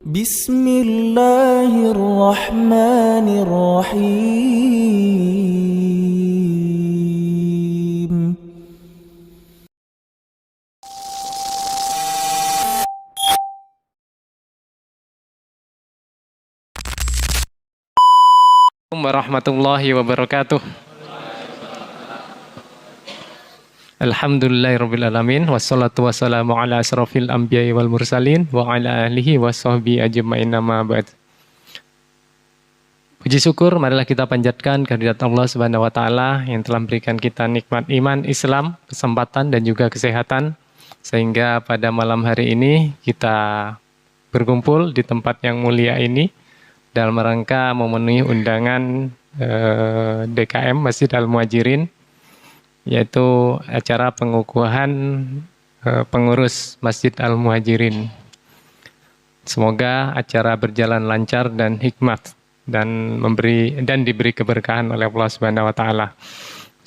Bismillahirrahmanirrahim. Warahmatullahi wabarakatuh. Alhamdulillahirrabbilalamin. Wassalatu wassalamu ala asrafil anbiya'i wal mursalin wa ala alihi wa sahbihi ajma'in amma ba'd. Puji syukur marilah kita panjatkan kehadirat Allah Subhanahu wa taala yang telah memberikan kita nikmat iman, Islam, kesempatan dan juga kesehatan sehingga pada malam hari ini kita berkumpul di tempat yang mulia ini dalam rangka memenuhi undangan DKM Masjid Al-Muhajirin, yaitu acara pengukuhan pengurus Masjid Al-Muhajirin. Semoga acara berjalan lancar dan hikmat dan diberi keberkahan oleh Allah Subhanahu wa taala.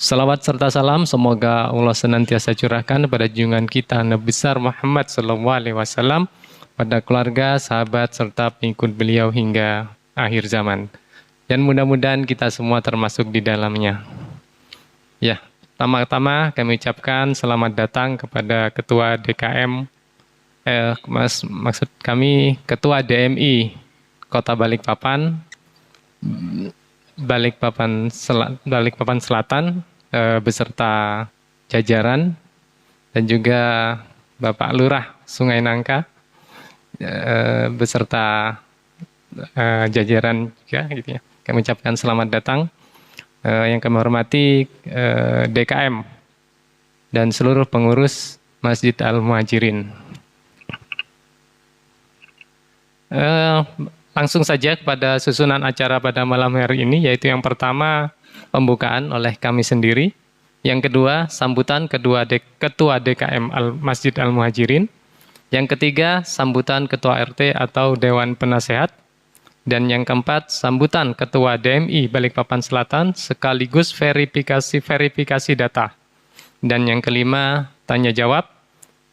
Salawat serta salam semoga Allah senantiasa curahkan pada junjungan kita Nabi besar Muhammad sallallahu alaihi wasallam, pada keluarga, sahabat serta pengikut beliau hingga akhir zaman. Dan mudah-mudahan kita semua termasuk di dalamnya. Ya, pertama-tama kami ucapkan selamat datang kepada Ketua DKM, maksud kami Ketua DMI Kota Balikpapan Selatan, beserta jajaran dan juga Bapak Lurah Sungai Nangka beserta jajaran juga gitu ya. Kami ucapkan selamat datang. Yang kami hormati DKM dan seluruh pengurus Masjid Al-Muhajirin. Langsung saja kepada susunan acara pada malam hari ini, yaitu yang pertama pembukaan oleh kami sendiri, yang kedua sambutan Ketua DKM Masjid Al-Muhajirin, yang ketiga sambutan Ketua RT atau Dewan Penasehat, dan yang keempat sambutan Ketua DMI Balikpapan Selatan sekaligus verifikasi data, dan yang kelima tanya jawab,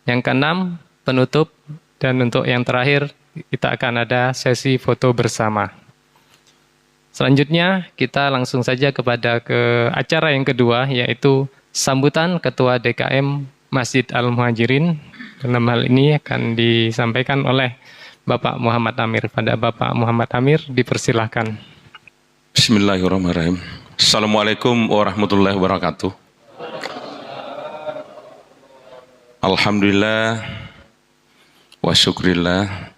yang keenam penutup, dan untuk yang terakhir kita akan ada sesi foto bersama. Selanjutnya kita langsung saja kepada acara yang kedua, yaitu sambutan Ketua DKM Masjid Al-Muhajirin. Dalam hal ini akan disampaikan oleh Bapak Muhammad Amir. Pada Bapak Muhammad Amir dipersilahkan. Bismillahirrahmanirrahim. Assalamualaikum warahmatullahi wabarakatuh. Alhamdulillah wa syukrillah.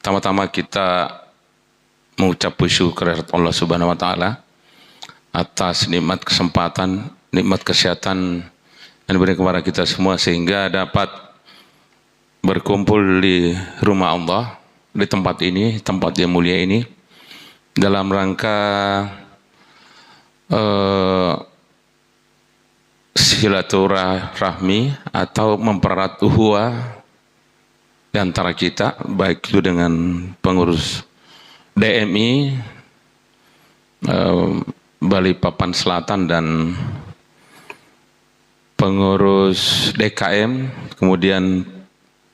Pertama-tama kita mengucap syukur Allah Subhanahu wa taala atas nikmat kesempatan, nikmat kesehatan yang diberikan kepada kita semua sehingga dapat berkumpul di rumah Allah, di tempat ini, tempat yang mulia ini, dalam rangka silaturahmi atau mempererat ukhuwah di antara kita, baik itu dengan pengurus DMI Balikpapan Selatan dan pengurus DKM, kemudian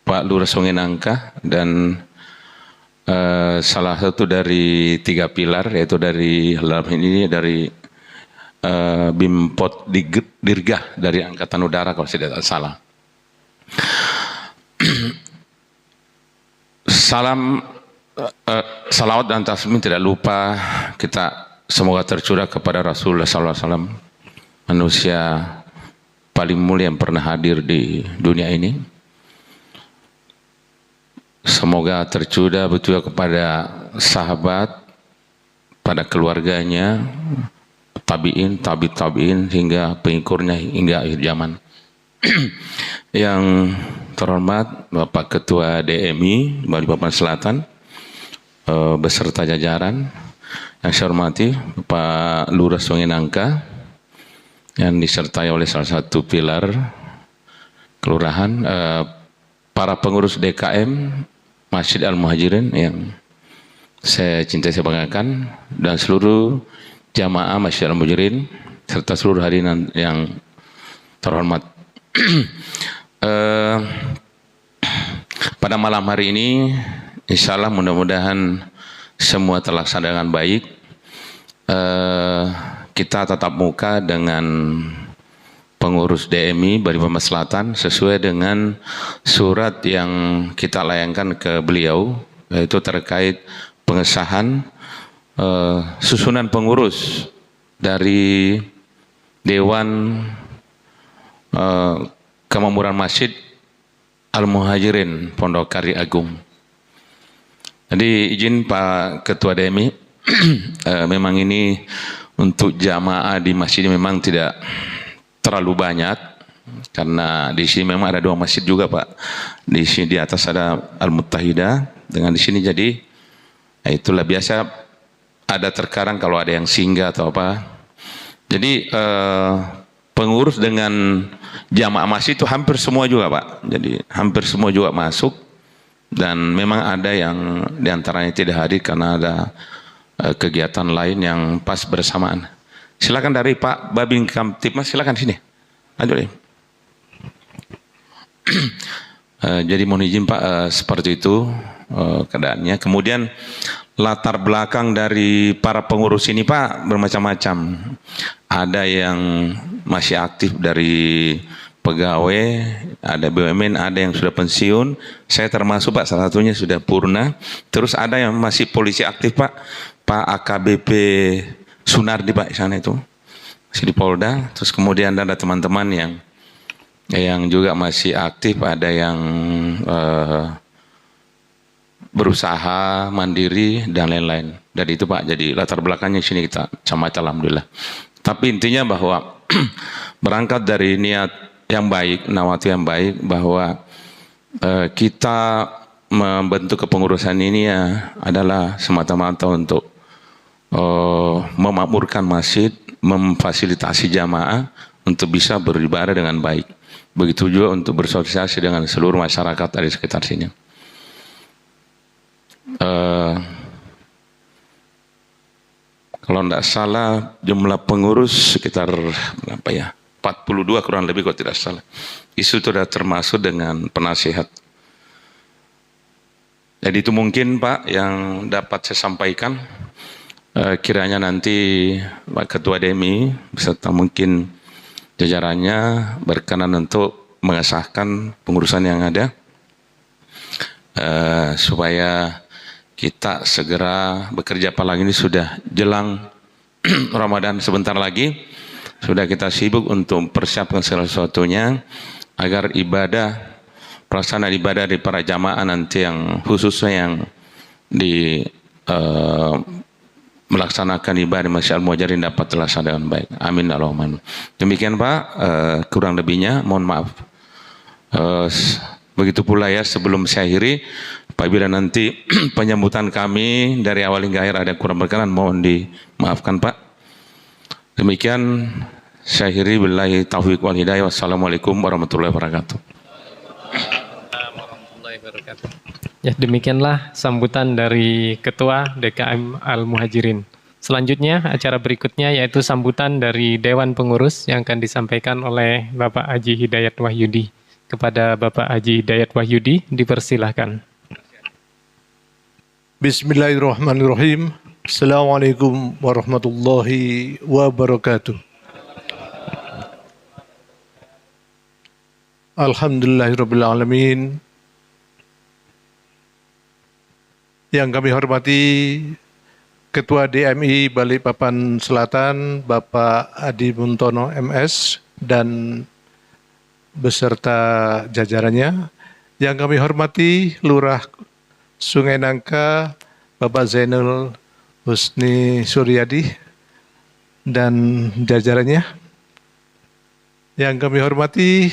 Pak Lurah Sungai Nangka, dan salah satu dari tiga pilar, yaitu dari Bimpot Dirgah dari Angkatan Udara kalau tidak salah. Salawat dan taslim tidak lupa kita semoga tercurah kepada Rasulullah SAW, manusia paling mulia yang pernah hadir di dunia ini. Semoga tercurah betul kepada sahabat, pada keluarganya, tabi'in hingga pengikutnya hingga akhir zaman. Yang terhormat Bapak Ketua DMI Balikpapan Selatan beserta jajaran, yang saya hormati Pak Lurah Sungai Nangka yang disertai oleh salah satu pilar kelurahan, para pengurus DKM Masjid Al-Muhajirin yang saya cintai, saya banggakan, dan seluruh jamaah Masjid Al-Muhajirin serta seluruh hadirin yang terhormat. pada malam hari ini, insya Allah mudah-mudahan semua terlaksana dengan baik. Kita tatap muka dengan pengurus DMI Bali Paman Selatan sesuai dengan surat yang kita layangkan ke beliau, yaitu terkait pengesahan susunan pengurus dari Dewan Kemakmuran Masjid Al-Muhajirin Pondok Kari Agung. Jadi izin Pak Ketua DMI, memang ini untuk jamaah di masjid memang tidak terlalu banyak, karena di sini memang ada 2 masjid juga Pak. Di sini di atas ada Al-Muttahidah dengan di sini, jadi itulah biasa ada terkadang kalau ada yang singgah atau apa. Jadi pengurus dengan jamaah masjid itu hampir semua juga Pak. Jadi hampir semua juga masuk, dan memang ada yang diantaranya tidak hadir karena ada kegiatan lain yang pas bersamaan. Silakan dari Pak Babin Kamtipmas, silakan sini. Aduh. Jadi mohon izin Pak, seperti itu keadaannya. Kemudian latar belakang dari para pengurus ini Pak bermacam-macam. Ada yang masih aktif dari pegawai, ada BUMN, ada yang sudah pensiun. Saya termasuk Pak, salah satunya sudah purna. Terus ada yang masih polisi aktif Pak, Pak AKBP Sunardi Pak di sana itu, masih di Polda. Terus kemudian ada teman-teman yang juga masih aktif, ada yang berusaha mandiri dan lain-lain. Dari itu Pak, jadi latar belakangnya sini kita sama alhamdulillah. Tapi intinya bahwa berangkat dari niat yang baik, nawati yang baik, bahwa kita membentuk kepengurusan ini ya adalah semata-mata untuk memakmurkan masjid, memfasilitasi jamaah untuk bisa beribadah dengan baik. Begitu juga untuk bersosialisasi dengan seluruh masyarakat dari sekitar sini. Kalau tidak salah jumlah pengurus sekitar berapa ya? 42 kurang lebih kalau tidak salah. Isu itu sudah termasuk dengan penasihat. Jadi itu mungkin Pak yang dapat saya sampaikan. Kiranya nanti Pak Ketua DMI beserta mungkin jajarannya berkenan untuk mengesahkan pengurusan yang ada, supaya kita segera bekerja. Apalagi ini sudah jelang Ramadan sebentar lagi, sudah kita sibuk untuk persiapkan segala sesuatunya agar ibadah, pelaksanaan ibadah dari para jamaah nanti yang khususnya yang di melaksanakan ibadah di Masjid Al-Muhajirin dapat terlaksana dengan baik. Amin Allahumma. Demikian Pak, kurang lebihnya mohon maaf. Begitu pula ya, sebelum saya akhiri, apabila nanti penyambutan kami dari awal hingga akhir ada kurang berkenan, mohon dimaafkan Pak. Demikian saya akhiri, billahi taufiq wal hidayah. Wassalamualaikum warahmatullahi wabarakatuh. Ya, demikianlah sambutan dari Ketua DKM Al-Muhajirin. Selanjutnya acara berikutnya yaitu sambutan dari Dewan Pengurus yang akan disampaikan oleh Bapak Haji Hidayat Wahyudi. Kepada Bapak Haji Hidayat Wahyudi dipersilahkan. Bismillahirrahmanirrahim. Assalamualaikum warahmatullahi wabarakatuh. Alhamdulillahirabbil alamin. Yang kami hormati Ketua DMI Balikpapan Selatan Bapak Adi Muntono MS dan beserta jajarannya. Yang kami hormati Lurah Sungai Nangka Bapak Zainul Husni Suryadi dan jajarannya. Yang kami hormati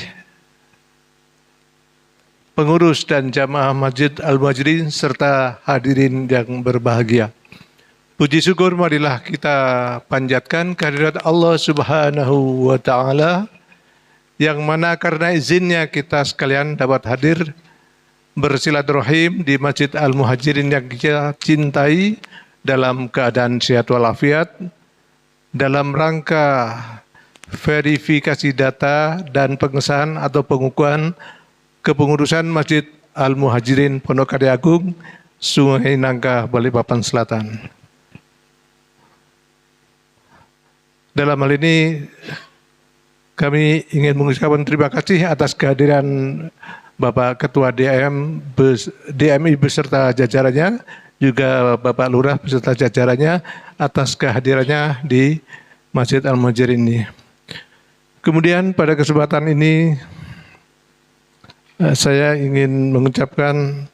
pengurus dan jamaah Masjid Al-Muhajirin serta hadirin yang berbahagia. Puji syukur marilah kita panjatkan kehadirat Allah Subhanahu wa Ta'ala, yang mana karena izinnya kita sekalian dapat hadir bersilaturahim di Masjid Al-Muhajirin yang kita cintai dalam keadaan sehat walafiat, dalam rangka verifikasi data dan pengesahan atau pengukuhan kepengurusan Masjid Al-Muhajirin Pondok Karya Agung, Sungai Nangka, Balikpapan Selatan. Dalam hal ini kami ingin mengucapkan terima kasih atas kehadiran Bapak Ketua DMI beserta jajarannya, juga Bapak Lurah beserta jajarannya atas kehadirannya di Masjid Al-Muhajirin ini. Kemudian pada kesempatan ini saya ingin mengucapkan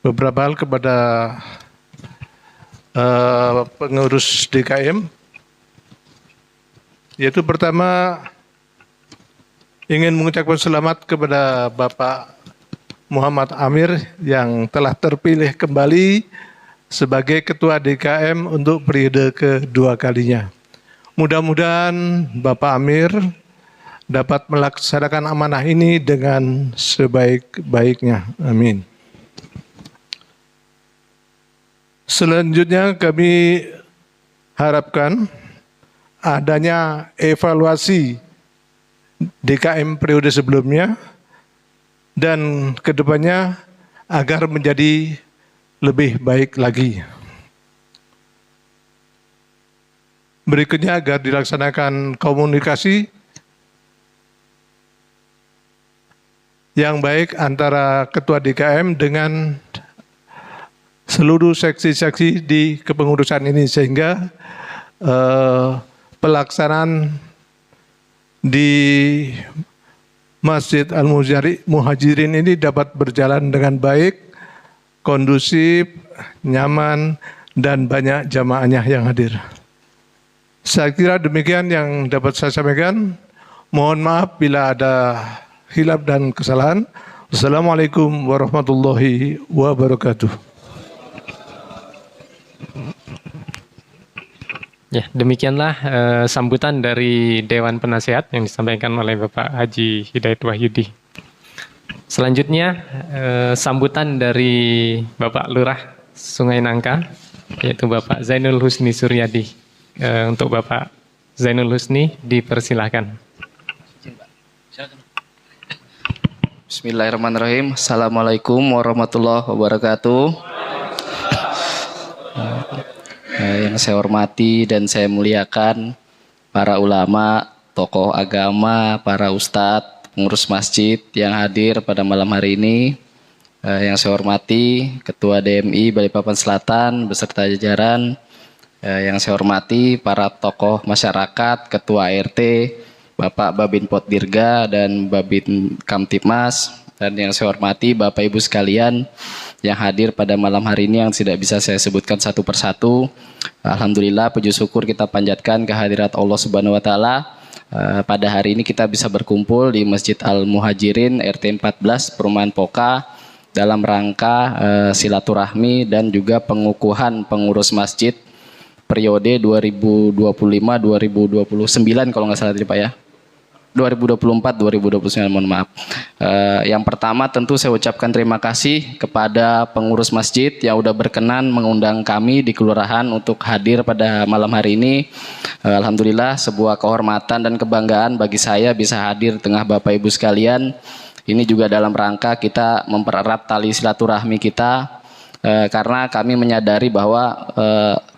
beberapa hal kepada pengurus DKM, yaitu pertama ingin mengucapkan selamat kepada Bapak Muhammad Amir yang telah terpilih kembali sebagai Ketua DKM untuk periode kedua kalinya. Mudah-mudahan Bapak Amir dapat melaksanakan amanah ini dengan sebaik-baiknya. Amin. Selanjutnya kami harapkan adanya evaluasi DKM periode sebelumnya dan kedepannya agar menjadi lebih baik lagi. Berikutnya agar dilaksanakan komunikasi yang baik antara Ketua DKM dengan seluruh seksi-seksi di kepengurusan ini, sehingga pelaksanaan di Masjid Al-Muhajirin ini dapat berjalan dengan baik, kondusif, nyaman, dan banyak jamaahnya yang hadir. Saya kira demikian yang dapat saya sampaikan. Mohon maaf bila ada khilaf dan kesalahan. Wassalamualaikum warahmatullahi wabarakatuh. Ya, demikianlah sambutan dari Dewan Penasehat yang disampaikan oleh Bapak Haji Hidayat Wahyudi. Selanjutnya sambutan dari Bapak Lurah Sungai Nangka, yaitu Bapak Zainul Husni Suryadi. Untuk Bapak Zainul Husni dipersilahkan. Bismillahirrahmanirrahim. Assalamualaikum warahmatullahi wabarakatuh. Yang saya hormati dan saya muliakan para ulama, tokoh agama, para ustadz, pengurus masjid yang hadir pada malam hari ini. Yang saya hormati Ketua DMI Balikpapan Selatan beserta jajaran. Yang saya hormati para tokoh masyarakat, Ketua RT, Bapak Babin Potdirga dan Babin Kamtipmas. Dan yang saya hormati Bapak Ibu sekalian yang hadir pada malam hari ini yang tidak bisa saya sebutkan satu persatu. Alhamdulillah, puji syukur kita panjatkan kehadirat Allah Subhanahu wa taala. Pada hari ini kita bisa berkumpul di Masjid Al-Muhajirin RT 14 Perumahan Poka dalam rangka silaturahmi dan juga pengukuhan pengurus masjid periode 2025-2029 kalau nggak salah tadi Pak ya. 2024-2029, mohon maaf. Yang pertama tentu saya ucapkan terima kasih kepada pengurus masjid yang udah berkenan mengundang kami di kelurahan untuk hadir pada malam hari ini. Alhamdulillah, sebuah kehormatan dan kebanggaan bagi saya bisa hadir tengah Bapak Ibu sekalian. Ini juga dalam rangka kita mempererat tali silaturahmi kita, karena kami menyadari bahwa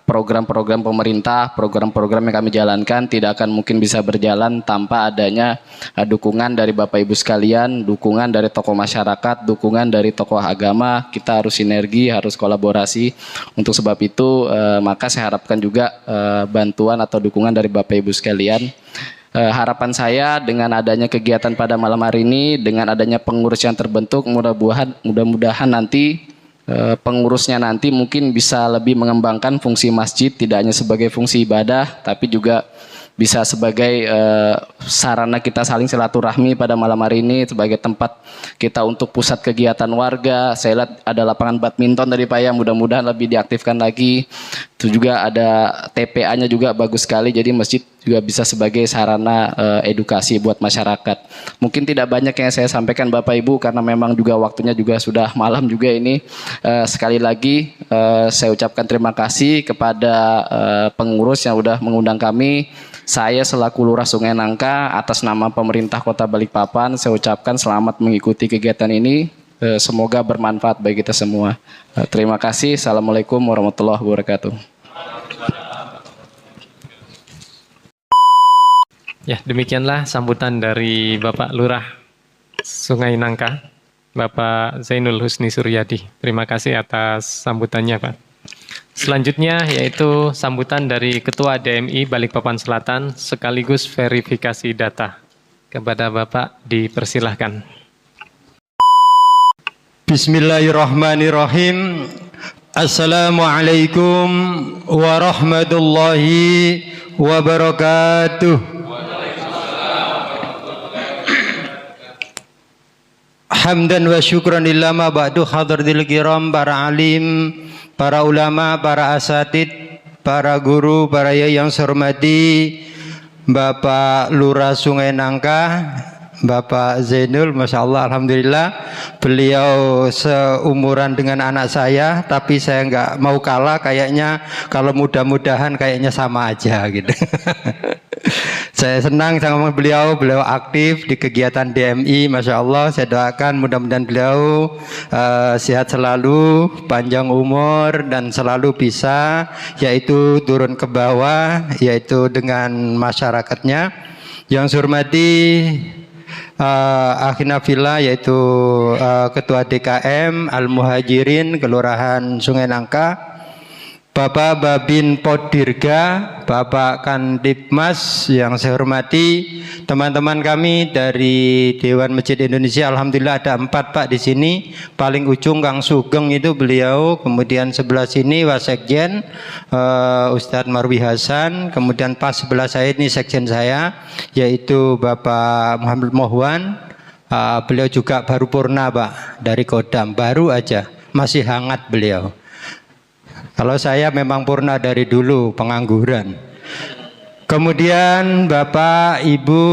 program-program pemerintah, program-program yang kami jalankan tidak akan mungkin bisa berjalan tanpa adanya dukungan dari Bapak Ibu sekalian, dukungan dari tokoh masyarakat, dukungan dari tokoh agama. Kita harus sinergi, harus kolaborasi. Untuk sebab itu, maka saya harapkan juga bantuan atau dukungan dari Bapak Ibu sekalian. Harapan saya dengan adanya kegiatan pada malam hari ini, dengan adanya pengurus yang terbentuk, mudah-mudahan nanti pengurusnya nanti mungkin bisa lebih mengembangkan fungsi masjid, tidak hanya sebagai fungsi ibadah, tapi juga bisa sebagai sarana kita saling silaturahmi pada malam hari ini, sebagai tempat kita untuk pusat kegiatan warga. Saya lihat ada lapangan badminton tadi Pak ya, mudah-mudahan lebih diaktifkan lagi. Itu juga ada TPA-nya juga bagus sekali, jadi masjid juga bisa sebagai sarana edukasi buat masyarakat. Mungkin tidak banyak yang saya sampaikan Bapak Ibu karena memang juga waktunya juga sudah malam juga ini. Sekali lagi saya ucapkan terima kasih kepada pengurus yang sudah mengundang kami. Saya selaku Lurah Sungai Nangka atas nama pemerintah Kota Balikpapan saya ucapkan selamat mengikuti kegiatan ini. semoga bermanfaat bagi kita semua. Terima kasih. Assalamualaikum warahmatullahi wabarakatuh. Ya, demikianlah sambutan dari Bapak Lurah Sungai Nangka, Bapak Zainul Husni Suryadi. Terima kasih atas sambutannya, Pak. Selanjutnya yaitu sambutan dari Ketua DMI Balikpapan Selatan sekaligus verifikasi data. Kepada Bapak dipersilahkan. Bismillahirrahmanirrahim. Assalamualaikum warahmatullahi wabarakatuh. Hamdan wa syukran lillah ma ba'du hadratil kiram, para alim, para ulama, para asatid, para guru, para yai yang saya hormati, Bapak Lurah Sungai Nangka, Bapak Zainul, Masya Allah, Alhamdulillah, beliau seumuran dengan anak saya, tapi saya nggak mau kalah, kayaknya kalau mudah-mudahan kayaknya sama aja gitu. Saya senang sama beliau aktif di kegiatan DMI, Masya Allah. Saya doakan mudah-mudahan beliau sehat selalu, panjang umur, dan selalu bisa yaitu turun ke bawah, yaitu dengan masyarakatnya. Yang saya hormati akhina fillah, yaitu Ketua DKM Al-Muhajirin Kelurahan Sungai Nangka, Bapak Babin Podirga, Bapak Kantipmas yang saya hormati, teman-teman kami dari Dewan Masjid Indonesia. Alhamdulillah ada 4 Pak di sini. Paling ujung Kang Sugeng itu beliau, kemudian sebelah sini Wasekjen Ustadz Marwi Hasan, kemudian pas sebelah saya ini sekjen saya yaitu Bapak Muhammad Mohwan. Beliau juga baru purna Pak dari Kodam, baru aja, masih hangat beliau. Kalau saya memang purna dari dulu, pengangguran. Kemudian Bapak, Ibu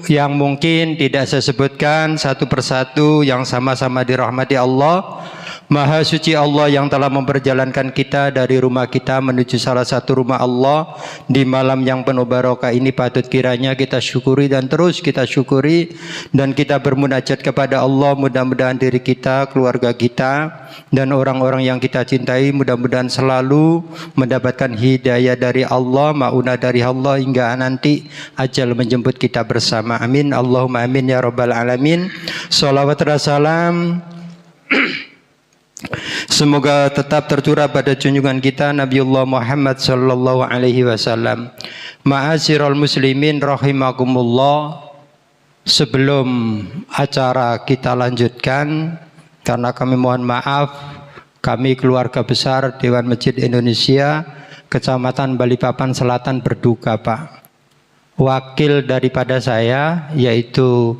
yang mungkin tidak saya sebutkan satu persatu, yang sama-sama dirahmati Allah. Maha suci Allah yang telah memperjalankan kita dari rumah kita menuju salah satu rumah Allah di malam yang penuh barokah ini, patut kiranya kita syukuri dan terus kita syukuri, dan kita bermunajat kepada Allah. Mudah-mudahan diri kita, keluarga kita, dan orang-orang yang kita cintai mudah-mudahan selalu mendapatkan hidayah dari Allah, maunah dari Allah hingga nanti ajal menjemput kita bersama. Amin Allahumma amin ya rabbal alamin. Salawat dan salam semoga tetap tercurah pada junjungan kita Nabiullah Muhammad sallallahu alaihi wasallam. Ma'asyiral muslimin rahimakumullah. Sebelum acara kita lanjutkan, karena kami mohon maaf, kami keluarga besar Dewan Masjid Indonesia Kecamatan Balikpapan Selatan berduka Pak. Wakil daripada saya yaitu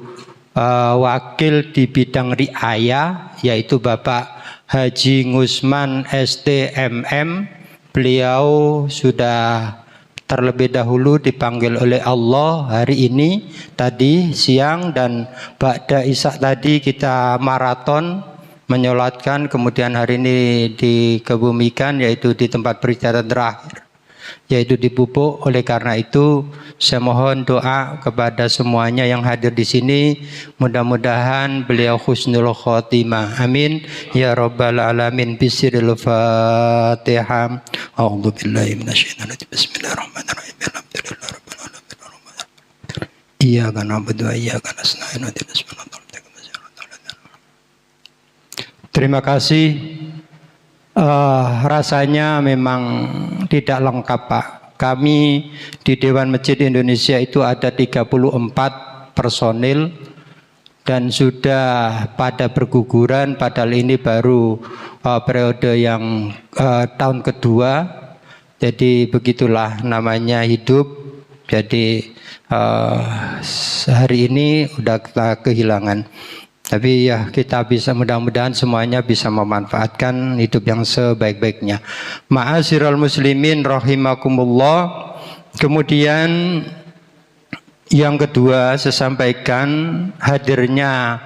wakil di bidang riayah yaitu Bapak Haji Ngusman STMM. Beliau sudah terlebih dahulu dipanggil oleh Allah hari ini, tadi siang, dan ba'da isya tadi kita maraton menyolatkan, kemudian hari ini dikebumikan yaitu di tempat peristirahatan terakhir yaitu di Pupuk. Oleh karena itu saya mohon doa kepada semuanya yang hadir di sini, mudah-mudahan beliau husnul khotimah. Amin ya rabbal alamin. Bismillahil Fatihah. A'udzu billahi minasyaitonir rajim. Bismillahirrahmanirrahim. Alhamdulillahirabbil alamin. Iyyaka na'budu wa iyyaka nasta'in. Terima kasih. Rasanya memang tidak lengkap Pak. Kami di Dewan Masjid Indonesia itu ada 34 personil dan sudah pada berguguran, padahal ini baru periode yang tahun kedua. Jadi begitulah namanya hidup. Jadi hari ini sudah kita kehilangan. Tapi ya kita bisa, mudah-mudahan semuanya bisa memanfaatkan hidup yang sebaik-baiknya. Ma'asyiral muslimin rahimakumullah. Kemudian yang kedua saya sampaikan hadirnya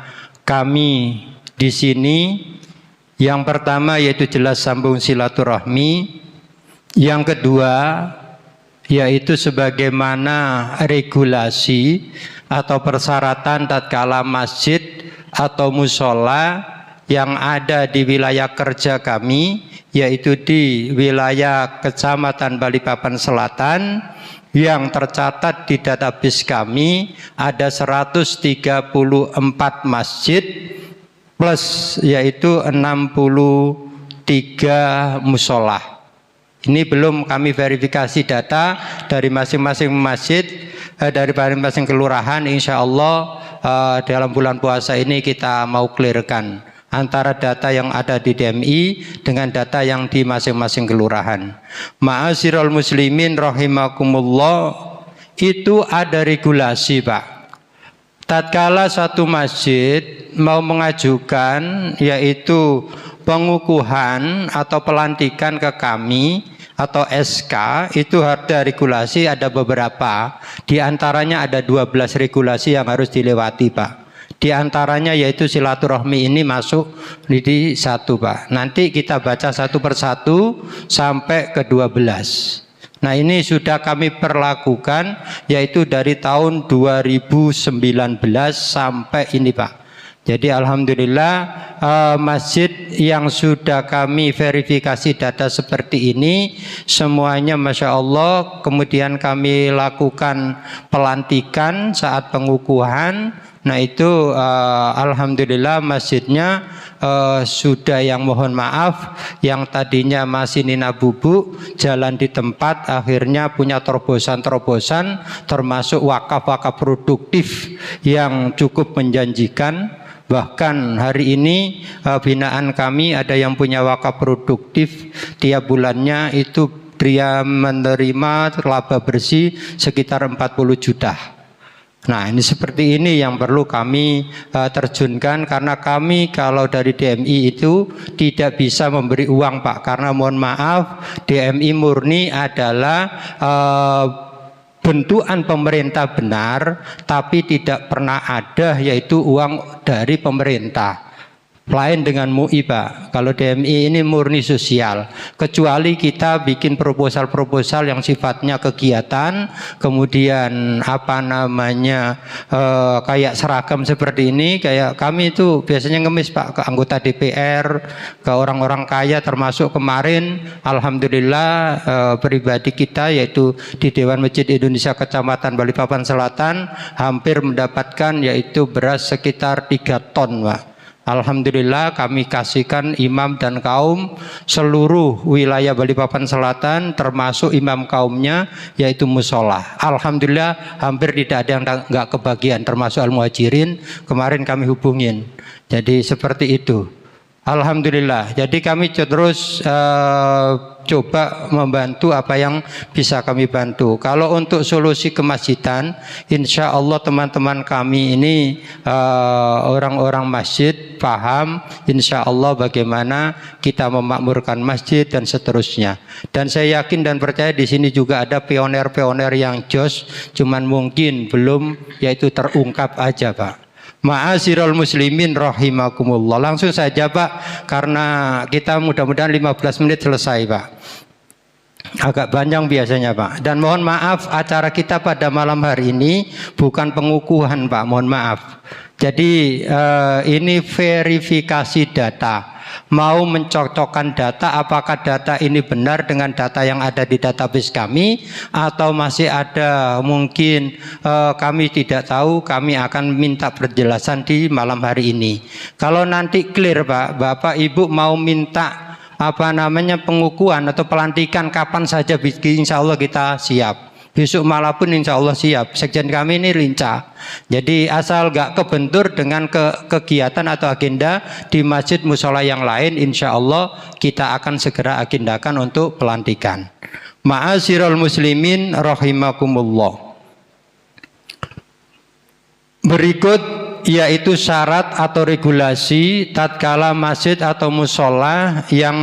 kami di sini. Yang pertama yaitu jelas sambung silaturahmi. Yang kedua yaitu sebagaimana regulasi atau persyaratan tatkala masjid atau musola yang ada di wilayah kerja kami, yaitu di wilayah Kecamatan Balikpapan Selatan, yang tercatat di database kami ada 134 masjid plus yaitu 63 musola. Ini belum kami verifikasi data dari masing-masing masjid, dari masing-masing kelurahan. Insya Allah dalam bulan puasa ini kita mau clearkan antara data yang ada di DMI dengan data yang di masing-masing kelurahan. Ma'asyiral muslimin rahimakumullah, itu ada regulasi Pak. Tatkala satu masjid mau mengajukan yaitu pengukuhan atau pelantikan ke kami atau SK, itu ada regulasi, ada beberapa. Di antaranya ada 12 regulasi yang harus dilewati Pak. Di antaranya yaitu silaturahmi ini masuk di satu Pak. Nanti kita baca satu persatu sampai ke 12. Nah ini sudah kami perlakukan yaitu dari tahun 2019 sampai ini Pak. Jadi alhamdulillah masjid yang sudah kami verifikasi data seperti ini semuanya Masya Allah. Kemudian kami lakukan pelantikan saat pengukuhan. Nah itu alhamdulillah masjidnya sudah, yang mohon maaf yang tadinya masih nina bubuk, jalan di tempat, akhirnya punya terobosan-terobosan termasuk wakaf-wakaf produktif yang cukup menjanjikan. Bahkan hari ini binaan kami ada yang punya wakaf produktif, tiap bulannya itu dia menerima laba bersih sekitar 40 juta. Nah ini seperti ini yang perlu kami terjunkan, karena kami kalau dari DMI itu tidak bisa memberi uang Pak, karena mohon maaf DMI murni adalah bentukan pemerintah benar, tapi tidak pernah ada yaitu uang dari pemerintah. Lain dengan MUI Pak. Kalau DMI ini murni sosial, kecuali kita bikin proposal-proposal yang sifatnya kegiatan, kemudian apa namanya kayak seragam seperti ini, kayak kami itu biasanya ngemis Pak ke anggota DPR, ke orang-orang kaya, termasuk kemarin alhamdulillah pribadi kita yaitu di Dewan Masjid Indonesia Kecamatan Balikpapan Selatan hampir mendapatkan yaitu beras sekitar 3 ton Pak. Alhamdulillah kami kasihkan imam dan kaum seluruh wilayah Balikpapan Selatan, termasuk imam kaumnya yaitu musola. Alhamdulillah hampir tidak ada yang nggak kebagian, termasuk al-muhajirin kemarin kami hubungin. Jadi seperti itu. Alhamdulillah. Jadi kami terus coba membantu apa yang bisa kami bantu. Kalau untuk solusi kemasjidan, insya Allah teman-teman kami ini orang-orang masjid paham insya Allah bagaimana kita memakmurkan masjid dan seterusnya. Dan saya yakin dan percaya di sini juga ada pioner-pioner yang jos, cuman mungkin belum yaitu terungkap aja Pak. Ma'asyiral muslimin rahimakumullah. Langsung saja Pak, karena kita mudah-mudahan 15 menit selesai Pak. Agak panjang biasanya Pak. Dan mohon maaf acara kita pada malam hari ini bukan pengukuhan Pak, mohon maaf. Jadi ini verifikasi data. Mau mencocokkan data, apakah data ini benar dengan data yang ada di database kami, atau masih ada mungkin kami tidak tahu. Kami akan minta penjelasan di malam hari ini. Kalau nanti clear Pak, Bapak Ibu mau minta apa namanya pengukuhan atau pelantikan kapan saja, insya Allah kita siap. Besok malam pun insya Allah siap. Sekjen kami ini lincah. Jadi asal gak kebentur dengan kegiatan atau agenda di masjid musola yang lain, insya Allah kita akan segera agendakan untuk pelantikan. Ma'asyiral muslimin rahimakumullah. Berikut yaitu syarat atau regulasi tatkala masjid atau musola yang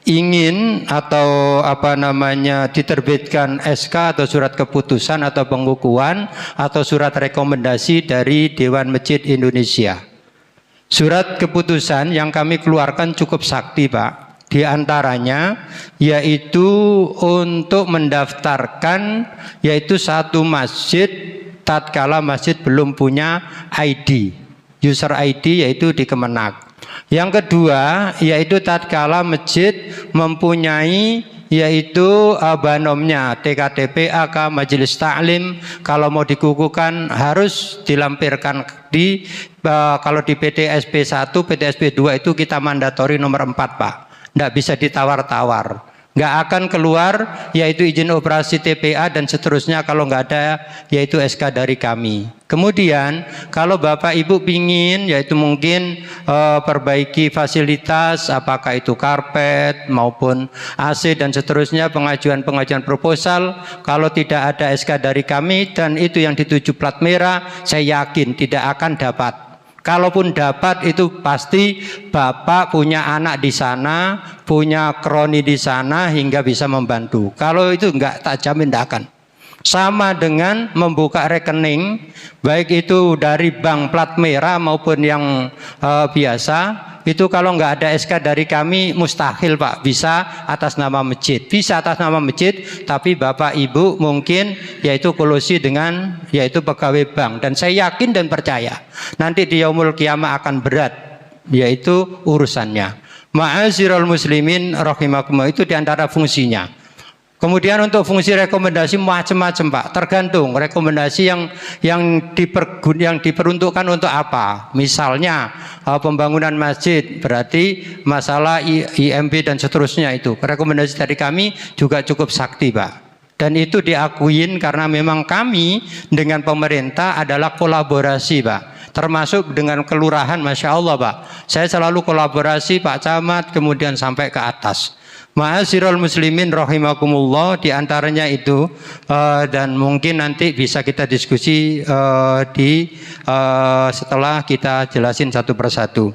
ingin atau apa namanya diterbitkan SK atau surat keputusan atau pengukuhan atau surat rekomendasi dari Dewan Masjid Indonesia. Surat keputusan yang kami keluarkan cukup sakti Pak. Di antaranya yaitu untuk mendaftarkan yaitu satu masjid tatkala masjid belum punya ID. user ID yaitu di Kemenak. Yang kedua yaitu tatkala masjid mempunyai yaitu banomnya TKTP, AK, Majelis Taklim, kalau mau dikukuhkan harus dilampirkan di kalau di PTSP 1, PTSP 2 itu kita mandatori nomor 4 Pak, tidak bisa ditawar-tawar. Nggak akan keluar yaitu izin operasi TPA dan seterusnya kalau nggak ada yaitu SK dari kami. Kemudian kalau Bapak Ibu pingin yaitu mungkin perbaiki fasilitas apakah itu karpet maupun AC dan seterusnya, pengajuan proposal, kalau tidak ada SK dari kami dan itu yang dituju plat merah, saya yakin tidak akan dapat. Kalaupun dapat itu pasti Bapak punya anak di sana, punya kroni di sana hingga bisa membantu. Kalau itu enggak, tak jamin tidak akan. Sama dengan membuka rekening, baik itu dari bank plat merah maupun yang biasa, itu kalau nggak ada SK dari kami mustahil Pak, bisa atas nama masjid. Bisa atas nama masjid, tapi Bapak Ibu mungkin yaitu kolusi dengan yaitu pegawai bank. Dan saya yakin dan percaya nanti di yaumul qiyamah akan berat yaitu urusannya. Ma'asyiral muslimin rahimakumullah, itu diantara fungsinya. Kemudian untuk fungsi rekomendasi macam-macam Pak, tergantung rekomendasi yang diperuntukkan untuk apa. Misalnya pembangunan masjid, berarti masalah IMB dan seterusnya itu. Rekomendasi dari kami juga cukup sakti Pak. Dan itu diakuin karena memang kami dengan pemerintah adalah kolaborasi Pak. Termasuk dengan kelurahan, Masya Allah Pak. Saya selalu kolaborasi Pak Camat kemudian sampai ke atas. Ma'asyiral muslimin rahimakumullah, diantaranya itu dan mungkin nanti bisa kita diskusi setelah kita jelasin satu persatu.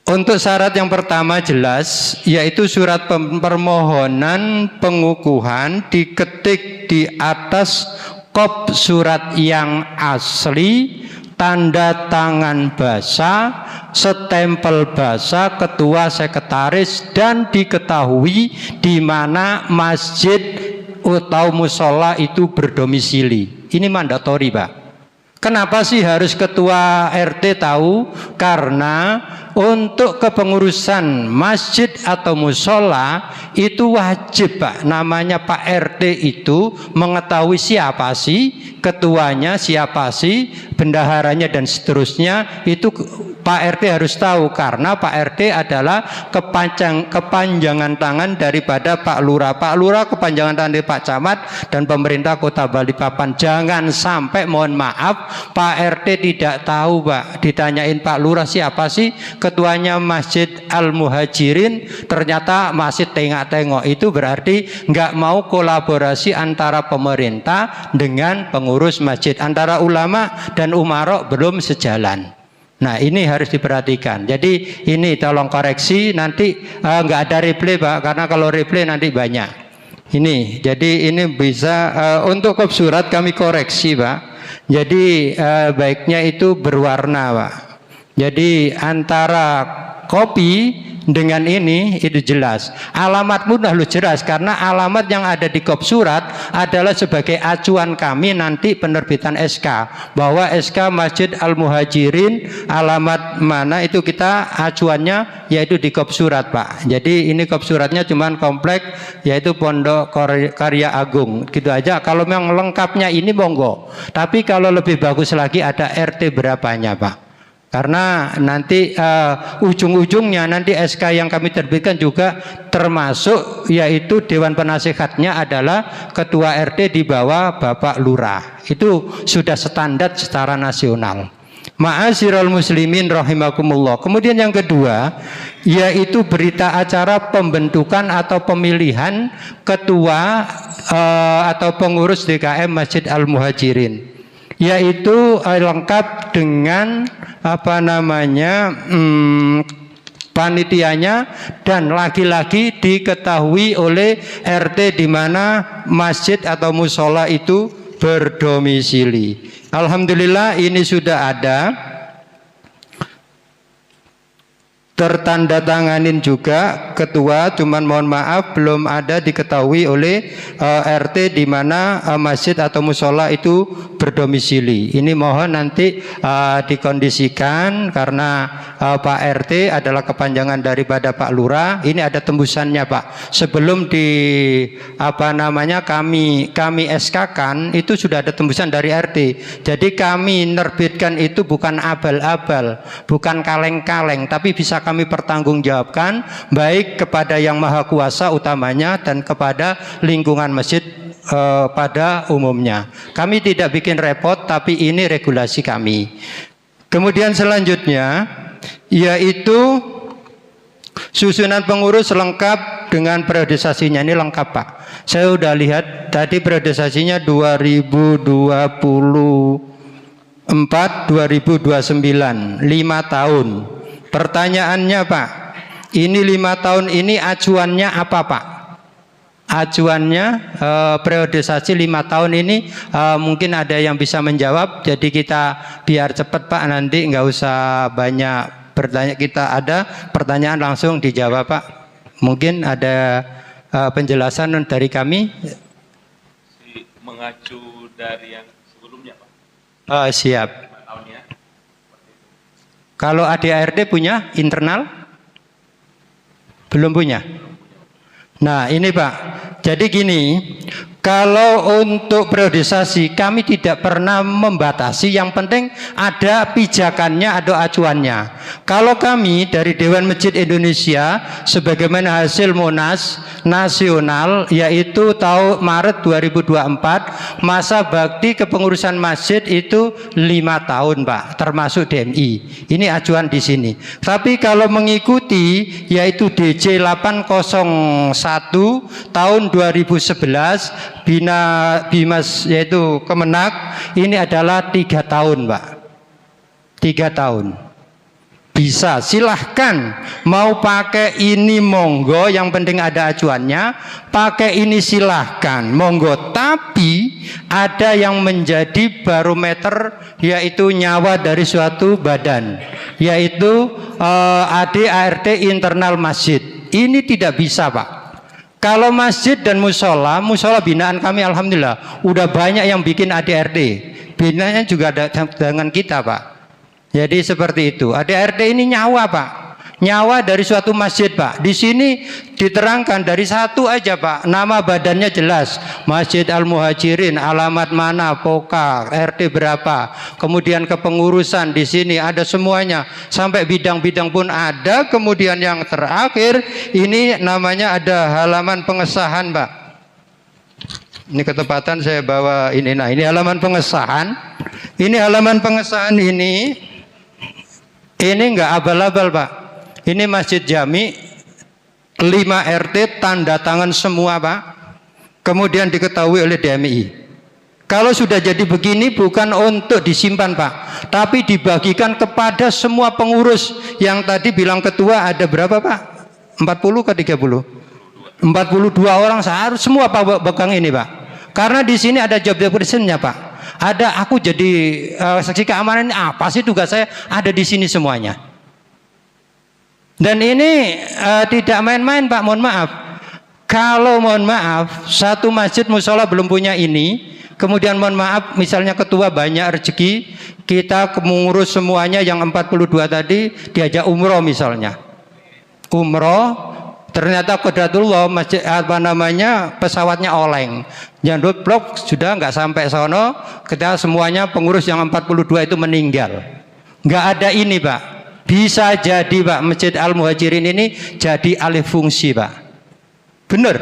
Untuk syarat yang pertama jelas yaitu surat permohonan pengukuhan diketik di atas kop surat yang asli, tanda tangan basah, stempel basah ketua sekretaris, dan diketahui di mana masjid atau musola itu berdomisili. Ini mandatori Pak. Kenapa sih harus ketua RT tahu? Karena untuk kepengurusan masjid atau musola itu wajib Pak, namanya Pak RT itu mengetahui siapa sih ketuanya, siapa sih bendaharanya dan seterusnya. Itu Pak RT harus tahu karena Pak RT adalah kepanjangan tangan daripada Pak Lurah. Pak Lurah kepanjangan tangan dari Pak Camat dan pemerintah Kota Balikpapan. Jangan sampai, mohon maaf, Pak RT tidak tahu Pak, ditanyain Pak Lurah siapa sih ketuanya Masjid Al-Muhajirin, ternyata masih tengok-tengok. Itu berarti nggak mau kolaborasi antara pemerintah dengan pengurus masjid, antara ulama dan umarok belum sejalan. Nah ini harus diperhatikan. Jadi ini tolong koreksi, nanti nggak ada replay Pak, karena kalau replay nanti banyak. Ini, jadi ini bisa untuk kop surat kami koreksi Pak. Jadi baiknya itu berwarna Pak. Jadi antara kopi dengan ini itu jelas. Alamat pun harus jelas karena alamat yang ada di kop surat adalah sebagai acuan kami nanti penerbitan SK, bahwa SK Masjid Al-Muhajirin alamat mana itu kita acuannya yaitu di kop surat Pak. Jadi ini kop suratnya cuman komplek yaitu Pondok Karya Agung gitu aja. Kalau memang lengkapnya ini monggo, tapi kalau lebih bagus lagi ada RT berapanya Pak. Karena nanti ujung-ujungnya nanti SK yang kami terbitkan juga termasuk yaitu Dewan Penasehatnya adalah Ketua RT di bawah Bapak Lurah. Itu sudah standar secara nasional. Ma'asyiral muslimin rahimakumullah. Kemudian yang kedua yaitu berita acara pembentukan atau pemilihan ketua atau pengurus DKM Masjid Al-Muhajirin, yaitu lengkap dengan panitianya dan lagi-lagi diketahui oleh RT di mana masjid atau musola itu berdomisili. Alhamdulillah ini sudah ada. tertandatanganin juga ketua, cuman mohon maaf belum ada diketahui oleh RT di mana masjid atau musola itu berdomisili. Ini mohon nanti dikondisikan karena Pak RT adalah kepanjangan daripada Pak Lurah. Ini ada tembusannya Pak. Sebelum kami SK-kan itu sudah ada tembusan dari RT. Jadi kami nerbitkan itu bukan abal-abal, bukan kaleng-kaleng, tapi bisa kami pertanggungjawabkan baik kepada Yang Maha Kuasa utamanya dan kepada lingkungan masjid pada umumnya. Kami tidak bikin repot, tapi ini regulasi kami. Kemudian selanjutnya yaitu susunan pengurus lengkap dengan periodisasinya. Ini lengkap Pak. Saya sudah lihat tadi periodisasinya 2024 2029, 5 tahun. Pertanyaannya Pak, ini 5 tahun ini acuannya apa Pak? Acuannya periodisasi 5 tahun ini mungkin ada yang bisa menjawab. Jadi kita biar cepat Pak, nanti nggak usah banyak bertanya. Kita ada pertanyaan langsung dijawab Pak. Mungkin ada penjelasan dari kami. Mengacu dari yang sebelumnya Pak. Siap. Kalau ADART punya internal? Belum punya. Nah ini Pak, jadi gini, kalau untuk periodisasi kami tidak pernah membatasi, yang penting ada pijakannya, ada acuannya. Kalau kami dari Dewan Masjid Indonesia sebagaimana hasil Munas Nasional yaitu tahun Maret 2024, masa bakti kepengurusan masjid itu 5 tahun Pak, termasuk DMI. Ini acuan di sini. Tapi kalau mengikuti yaitu DJ 801 tahun 2011 Bimas yaitu Kemenak, ini adalah 3 tahun Pak. 3 tahun. Bisa, silahkan mau pakai ini monggo, yang penting ada acuannya. Pakai ini silahkan monggo, tapi ada yang menjadi barometer yaitu nyawa dari suatu badan, yaitu ADART internal masjid. Ini tidak bisa Pak. Kalau masjid dan musola binaan kami alhamdulillah udah banyak yang bikin ADART. Binaannya juga ada dengan kita Pak. Jadi seperti itu. ADART ini nyawa Pak. Nyawa dari suatu masjid Pak. Di sini diterangkan dari satu aja Pak. Nama badannya jelas. Masjid Al-Muhajirin, alamat mana, POKA, RT berapa. Kemudian kepengurusan di sini ada semuanya. Sampai bidang-bidang pun ada. Kemudian yang terakhir ini namanya ada halaman pengesahan Pak. Ini ketepatan saya bawa ini. Nah ini halaman pengesahan. Ini halaman pengesahan ini. Ini enggak abal-abal Pak. Ini Masjid Jami 5 RT tanda tangan semua Pak. Kemudian diketahui oleh DMI. Kalau sudah jadi begini bukan untuk disimpan Pak, tapi dibagikan kepada semua pengurus. Yang tadi bilang ketua ada berapa Pak? 40 ke 30? 42 orang seharus semua Pak pegang ini Pak. Karena di sini ada job description-nya Pak. Ada aku jadi saksi keamanan ini apa sih tugas saya, ada di sini semuanya. Dan ini tidak main-main Pak, mohon maaf. Kalau mohon maaf satu masjid musola belum punya ini, kemudian mohon maaf misalnya ketua banyak rezeki, kita mengurus semuanya yang 42 tadi diajak umroh misalnya. Umroh ternyata Qodratullah masjid pesawatnya oleng. Yang blok sudah nggak sampai sono, kita semuanya pengurus yang 42 itu meninggal. Nggak ada ini Pak. Bisa jadi Pak Masjid Al-Muhajirin ini jadi alih fungsi Pak. Bener.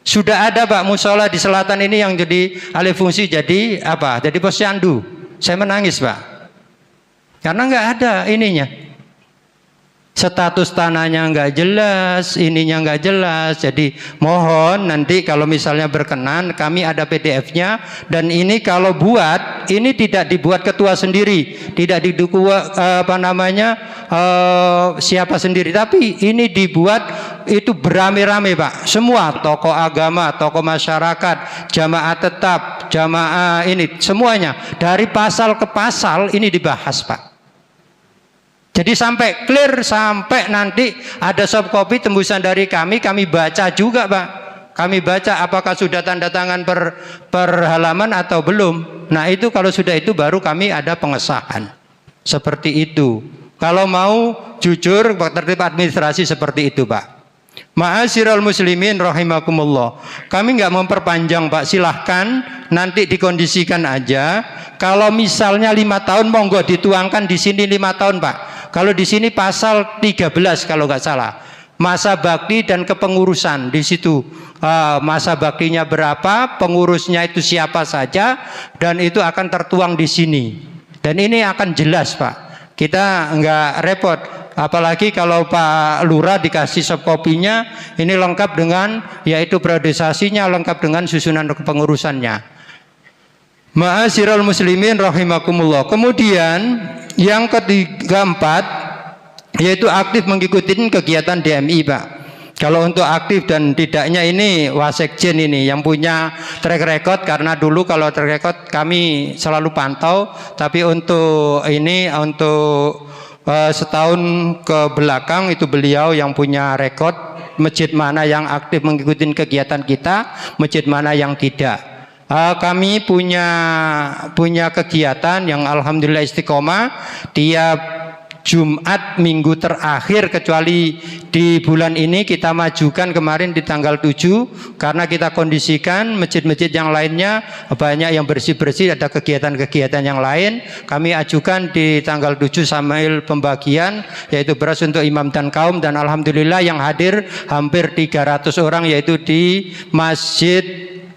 Sudah ada Pak musola di selatan ini yang jadi alih fungsi jadi apa? Jadi posyandu. Saya menangis Pak. Karena nggak ada ininya. Status tanahnya nggak jelas, ininya nggak jelas. Jadi mohon nanti kalau misalnya berkenan, kami ada PDF-nya. Dan ini kalau buat, ini tidak dibuat ketua sendiri, tidak didukung siapa sendiri, tapi ini dibuat itu beramai-ramai Pak. Semua tokoh agama, tokoh masyarakat, jamaah tetap, jamaah ini semuanya dari pasal ke pasal ini dibahas Pak. Jadi sampai clear, sampai nanti ada soft copy tembusan dari kami baca juga Pak. Kami baca apakah sudah tanda tangan per halaman atau belum. Nah itu kalau sudah itu baru kami ada pengesahan. Seperti itu. Kalau mau jujur tertib administrasi seperti itu Pak. Ma'asyiral muslimin rahimakumullah. Kami nggak memperpanjang Pak, silahkan nanti dikondisikan aja. Kalau misalnya 5 tahun monggo dituangkan di sini 5 tahun Pak. Kalau di sini pasal 13 kalau nggak salah. Masa bakti dan kepengurusan di situ. Masa baktinya berapa, pengurusnya itu siapa saja, dan itu akan tertuang di sini. Dan ini akan jelas Pak. Kita nggak repot. Apalagi kalau Pak Lurah dikasih soft copy-nya, ini lengkap dengan yaitu periodisasinya, lengkap dengan susunan kepengurusannya. Ma'asyiral muslimin rahimakumullah. Kemudian yang ketiga empat yaitu aktif mengikuti kegiatan DMI Pak. Kalau untuk aktif dan tidaknya ini Wasekjen ini yang punya track record, karena dulu kalau track record kami selalu pantau, tapi untuk ini untuk setahun ke belakang itu beliau yang punya rekod masjid mana yang aktif mengikuti kegiatan kita, masjid mana yang tidak. Kami punya kegiatan yang alhamdulillah istiqomah tiap Jumat minggu terakhir, kecuali di bulan ini kita majukan kemarin di tanggal 7 karena kita kondisikan masjid-masjid yang lainnya banyak yang bersih-bersih, ada kegiatan-kegiatan yang lain, kami ajukan di tanggal 7 sambil pembagian yaitu beras untuk imam dan kaum, dan alhamdulillah yang hadir hampir 300 orang yaitu di Masjid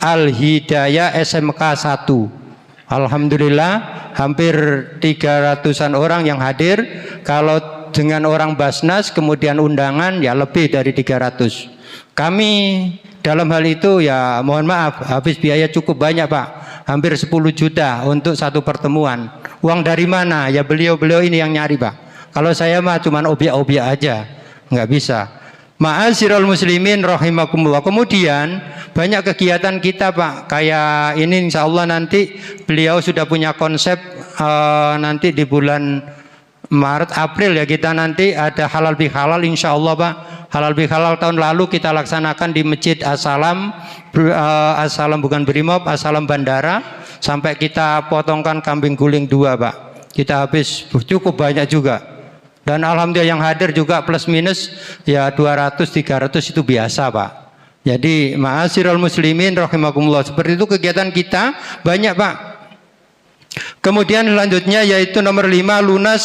Al-Hidayah SMK 1. Alhamdulillah hampir 300-an orang yang hadir. Kalau dengan orang Basnas kemudian undangan ya lebih dari 300. Kami dalam hal itu ya mohon maaf habis biaya cukup banyak Pak. Hampir 10 juta untuk satu pertemuan. Uang dari mana? Ya beliau-beliau ini yang nyari Pak. Kalau saya mah cuman obyek-obyek aja. Nggak bisa. Ma'asyiral muslimin rahimakumullah. Kemudian banyak kegiatan kita Pak. Kayak ini insya Allah nanti beliau sudah punya konsep nanti di bulan Maret April ya, kita nanti ada halal bihalal insya Allah Pak. Halal bihalal tahun lalu kita laksanakan di Masjid As-Salam, As-Salam bukan Brimob, As-Salam Bandara, sampai kita potongkan kambing guling 2 Pak. Kita habis cukup banyak juga. Dan alhamdulillah yang hadir juga plus minus ya 200-300 itu biasa Pak. Jadi ma'asyiral muslimin rahimakumullah, seperti itu kegiatan kita banyak Pak. Kemudian selanjutnya yaitu nomor 5 lunas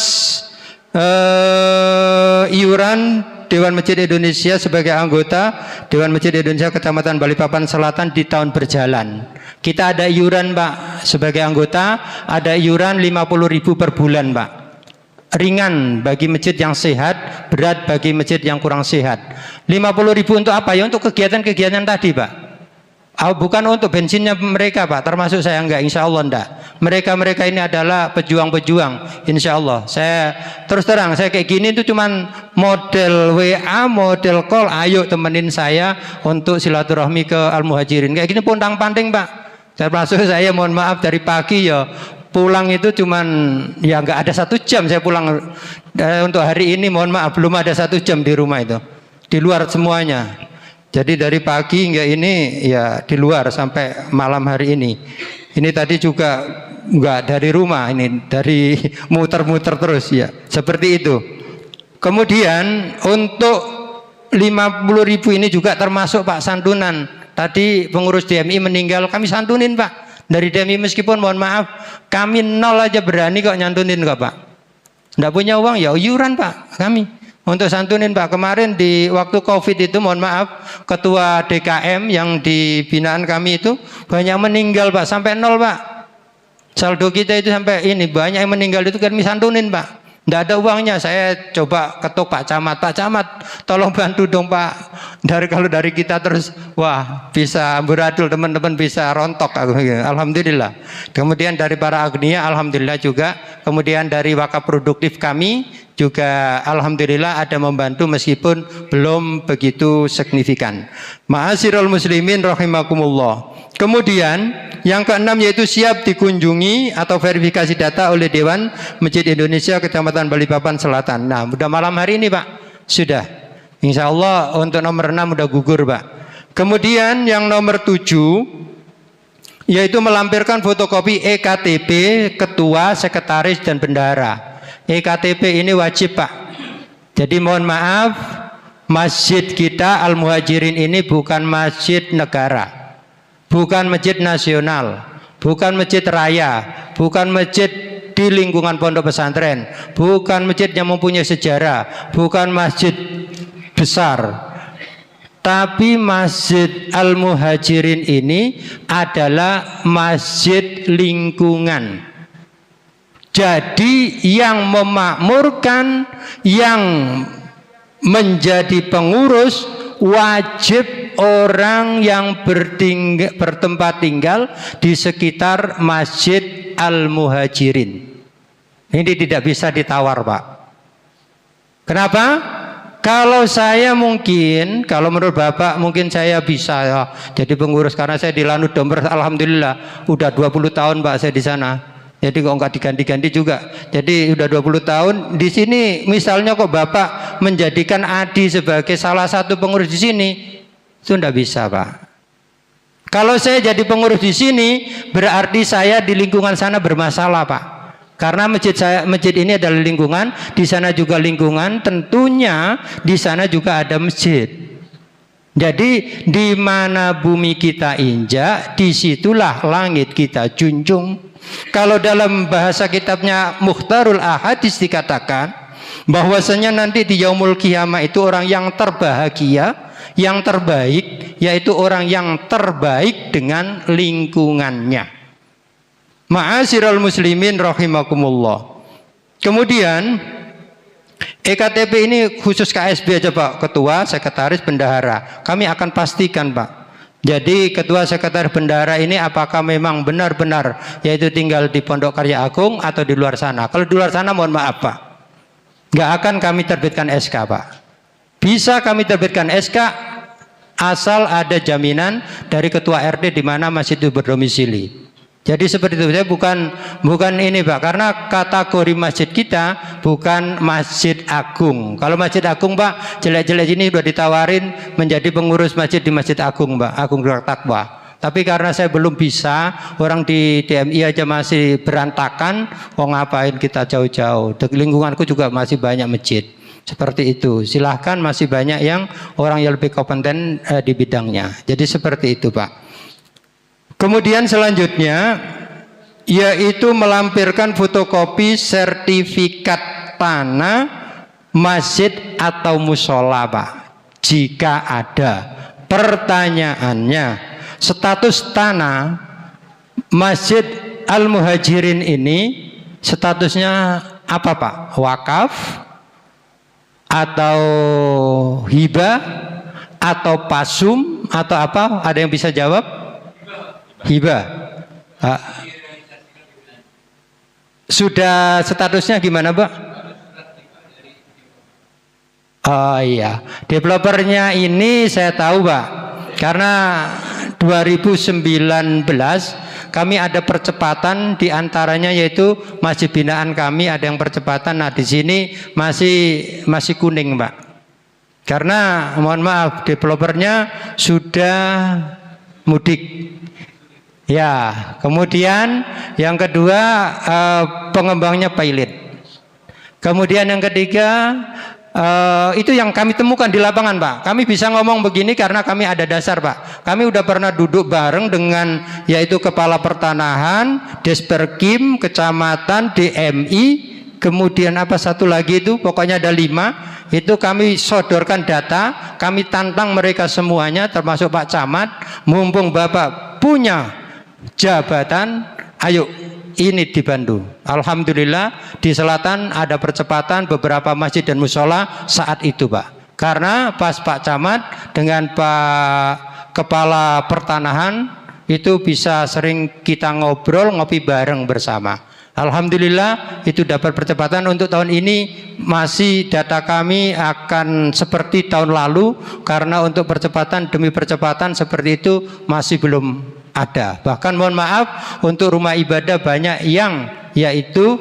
iuran Dewan Masjid Indonesia sebagai anggota Dewan Masjid Indonesia Kecamatan Balikpapan Selatan di tahun berjalan. Kita ada iuran Pak sebagai anggota, ada iuran 50.000 per bulan Pak. Ringan bagi masjid yang sehat, berat bagi masjid yang kurang sehat. 50.000 untuk apa? Ya untuk kegiatan-kegiatan tadi Pak. Bukan untuk bensinnya mereka Pak, termasuk saya enggak, insya Allah enggak. Mereka ini adalah pejuang-pejuang, insya Allah. Saya terus terang, saya kayak gini itu cuman model WA, model call, ayo temenin saya untuk silaturahmi ke Al-Muhajirin. Kayak gini pontang-panting Pak. Termasuk saya mohon maaf dari pagi ya pulang itu cuman ya nggak ada 1 jam saya pulang untuk hari ini, mohon maaf belum ada 1 jam di rumah itu, di luar semuanya. Jadi dari pagi hingga ini ya di luar sampai malam hari ini. Ini tadi juga nggak dari rumah, ini dari muter-muter terus ya seperti itu. Kemudian untuk 50.000 ini juga termasuk Pak santunan. Tadi pengurus DMI meninggal, kami santunin Pak. Dari DMI meskipun mohon maaf kami 0 aja berani kok nyantunin kok Pak. Nggak punya uang ya iuran Pak kami untuk santunin Pak. Kemarin di waktu COVID itu mohon maaf ketua DKM yang di binaan kami itu banyak meninggal Pak, sampai 0 Pak. Saldo kita itu sampai ini banyak yang meninggal itu kami santunin Pak. Nggak ada uangnya, saya coba ketuk Pak Camat, Pak Camat tolong bantu dong Pak. Kalau dari kita terus wah bisa beradul, teman-teman bisa rontok. Alhamdulillah. Kemudian dari para agnia alhamdulillah juga. Kemudian dari wakaf produktif kami juga alhamdulillah ada membantu meskipun belum begitu signifikan. Ma'asyiral muslimin rahimakumullah. Kemudian yang keenam yaitu siap dikunjungi atau verifikasi data oleh Dewan Masjid Indonesia Kecamatan Balikpapan Selatan. Nah, udah malam hari ini Pak, sudah. Insya Allah untuk nomor 6 udah gugur Pak. Kemudian yang nomor 7 yaitu melampirkan fotokopi EKTP ketua, sekretaris dan bendahara. EKTP ini wajib Pak. Jadi mohon maaf, masjid kita Al Muhajirin ini bukan masjid negara, bukan masjid nasional, bukan masjid raya, bukan masjid di lingkungan pondok pesantren, bukan masjid yang mempunyai sejarah, bukan masjid besar. Tapi Masjid Al Muhajirin ini adalah masjid lingkungan. Jadi yang memakmurkan, yang menjadi pengurus wajib orang yang bertempat tinggal di sekitar Masjid Al Muhajirin. Ini tidak bisa ditawar Pak. Kenapa? Kalau saya mungkin, kalau menurut Bapak mungkin saya bisa ya, jadi pengurus karena saya di Lanut Domber, alhamdulillah udah 20 tahun Pak saya di sana. Jadi kok nggak diganti-ganti juga. Jadi udah 20 tahun di sini. Misalnya kok Bapak menjadikan Adi sebagai salah satu pengurus di sini, itu enggak bisa Pak. Kalau saya jadi pengurus di sini, berarti saya di lingkungan sana bermasalah Pak. Karena masjid ini adalah lingkungan, di sana juga lingkungan, tentunya di sana juga ada masjid. Jadi di mana bumi kita injak, disitulah langit kita junjung. Kalau dalam bahasa kitabnya Mukhtarul Ahadits dikatakan bahwasanya nanti di Yaumul Qiyamah itu orang yang terbahagia, yang terbaik, yaitu orang yang terbaik dengan lingkungannya. Ma'asyiral muslimin rahimakumullah. Kemudian EKTP ini khusus KSB aja Pak, ketua, sekretaris, bendahara. Kami akan pastikan Pak. Jadi ketua, sekretaris, bendahara ini apakah memang benar-benar yaitu tinggal di Pondok Karya Agung atau di luar sana. Kalau di luar sana mohon maaf Pak, nggak akan kami terbitkan SK Pak. Bisa kami terbitkan SK asal ada jaminan dari ketua RT di mana masjid itu berdomisili. Jadi seperti itu. Saya bukan ini Pak, karena kategori masjid kita bukan masjid agung. Kalau masjid agung Pak, jelek-jelek ini sudah ditawarin menjadi pengurus masjid di Masjid Agung Pak, Agung Gerak Takwa. Tapi karena saya belum bisa, orang di DMI aja masih berantakan, mau ngapain kita jauh-jauh. Di lingkunganku juga masih banyak masjid. Seperti itu. Silahkan, masih banyak yang orang yang lebih kompeten di bidangnya. Jadi seperti itu Pak. Kemudian selanjutnya yaitu melampirkan fotokopi sertifikat tanah masjid atau musola Pak. Jika ada. Pertanyaannya, status tanah Masjid Al Muhajirin ini statusnya apa Pak? Wakaf atau hibah atau pasum atau apa? Ada yang bisa jawab? Hibah. Sudah statusnya gimana Pak? Oh iya, developernya ini saya tahu Pak, karena 2019 kami ada percepatan, diantaranya yaitu masjid binaan kami ada yang percepatan. Nah di sini masih kuning Pak, karena mohon maaf developernya sudah mudik. Ya, kemudian yang kedua pengembangnya pilot. Kemudian yang ketiga itu yang kami temukan di lapangan Pak. Kami bisa ngomong begini karena kami ada dasar Pak. Kami udah pernah duduk bareng dengan yaitu Kepala Pertanahan, Desperkim, Kecamatan, DMI, kemudian apa satu lagi itu, pokoknya ada 5. Itu kami sodorkan data, kami tantang mereka semuanya termasuk Pak Camat, mumpung Bapak punya jabatan, ayo ini dibantu. Alhamdulillah di selatan ada percepatan beberapa masjid dan musola saat itu Pak. Karena pas Pak Camat dengan Pak Kepala Pertanahan itu bisa sering kita ngobrol, ngopi bareng bersama. Alhamdulillah itu dapat percepatan. Untuk tahun ini masih data kami akan seperti tahun lalu, karena untuk percepatan demi percepatan seperti itu masih belum ada. Bahkan mohon maaf untuk rumah ibadah banyak yang yaitu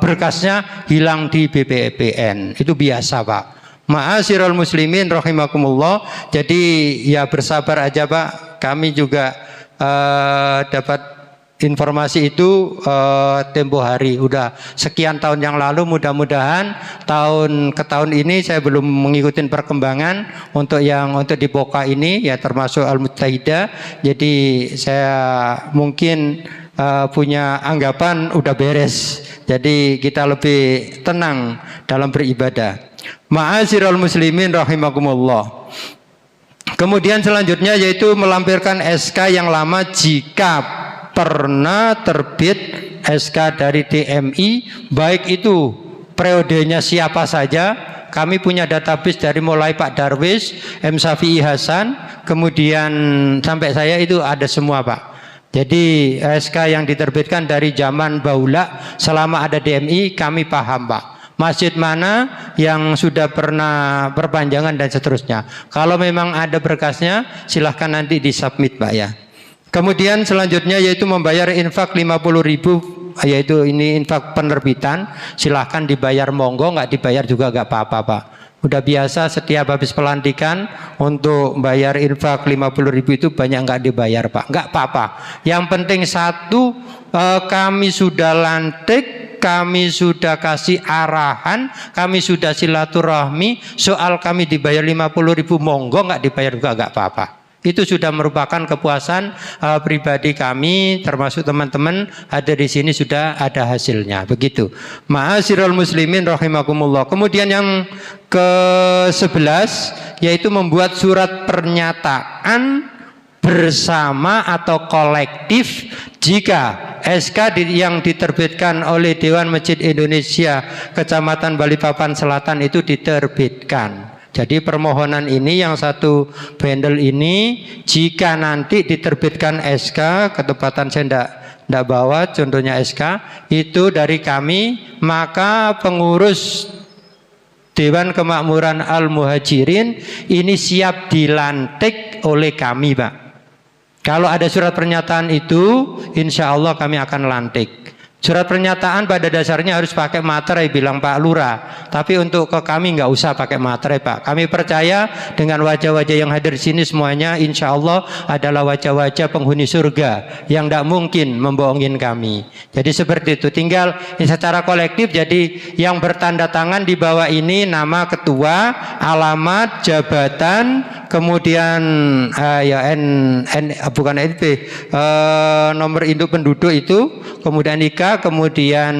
berkasnya hilang di BPPN. Itu biasa Pak. Ma'asyiral muslimin rahimakumullah. Jadi ya bersabar aja Pak. Kami juga dapat informasi itu tempo hari, udah sekian tahun yang lalu. Mudah-mudahan tahun ke tahun ini saya belum mengikuti perkembangan untuk di POKA ini ya, termasuk Al-Muttahidah. Jadi saya mungkin punya anggapan udah beres. Jadi kita lebih tenang dalam beribadah. Ma'asyiral muslimin rahimakumullah. Kemudian selanjutnya yaitu melampirkan SK yang lama jika pernah terbit SK dari DMI, baik itu periodenya siapa saja. Kami punya database dari mulai Pak Darwis, M. Syafi'i Hasan, kemudian sampai saya itu ada semua Pak. Jadi SK yang diterbitkan dari zaman Baula selama ada DMI kami paham Pak. Masjid mana yang sudah pernah perpanjangan dan seterusnya. Kalau memang ada berkasnya silahkan nanti disubmit Pak ya. Kemudian selanjutnya yaitu membayar infak 50.000, yaitu ini infak penerbitan. Silahkan dibayar monggo, nggak dibayar juga nggak apa-apa Pak. Udah biasa setiap habis pelantikan untuk bayar infak 50.000 itu banyak nggak dibayar Pak. Nggak apa-apa. Yang penting satu, kami sudah lantik, kami sudah kasih arahan, kami sudah silaturahmi. Soal kami dibayar 50.000 monggo, nggak dibayar juga nggak apa-apa. Itu sudah merupakan kepuasan pribadi kami, termasuk teman-teman ada di sini sudah ada hasilnya. Begitu. Ma'asyiral muslimin rahimakumullah. Kemudian yang ke-11 yaitu membuat surat pernyataan bersama atau kolektif jika SK yang diterbitkan oleh Dewan Masjid Indonesia Kecamatan Balikpapan Selatan itu diterbitkan. Jadi permohonan ini yang satu bundle ini jika nanti diterbitkan SK, ketepatan saya tidak bawa contohnya SK itu dari kami, maka pengurus Dewan Kemakmuran Al-Muhajirin ini siap dilantik oleh kami Pak. Kalau ada surat pernyataan itu insya Allah kami akan lantik. Surat pernyataan pada dasarnya harus pakai materai bilang Pak Lurah. Tapi untuk ke kami nggak usah pakai materai Pak. Kami percaya dengan wajah-wajah yang hadir di sini semuanya insya Allah adalah wajah-wajah penghuni surga yang tidak mungkin membohongin kami. Jadi seperti itu. Tinggal secara kolektif. Jadi yang bertanda tangan di bawah ini nama ketua, alamat, jabatan, kemudian bukan NP, nomor induk penduduk itu, kemudian nikah, kemudian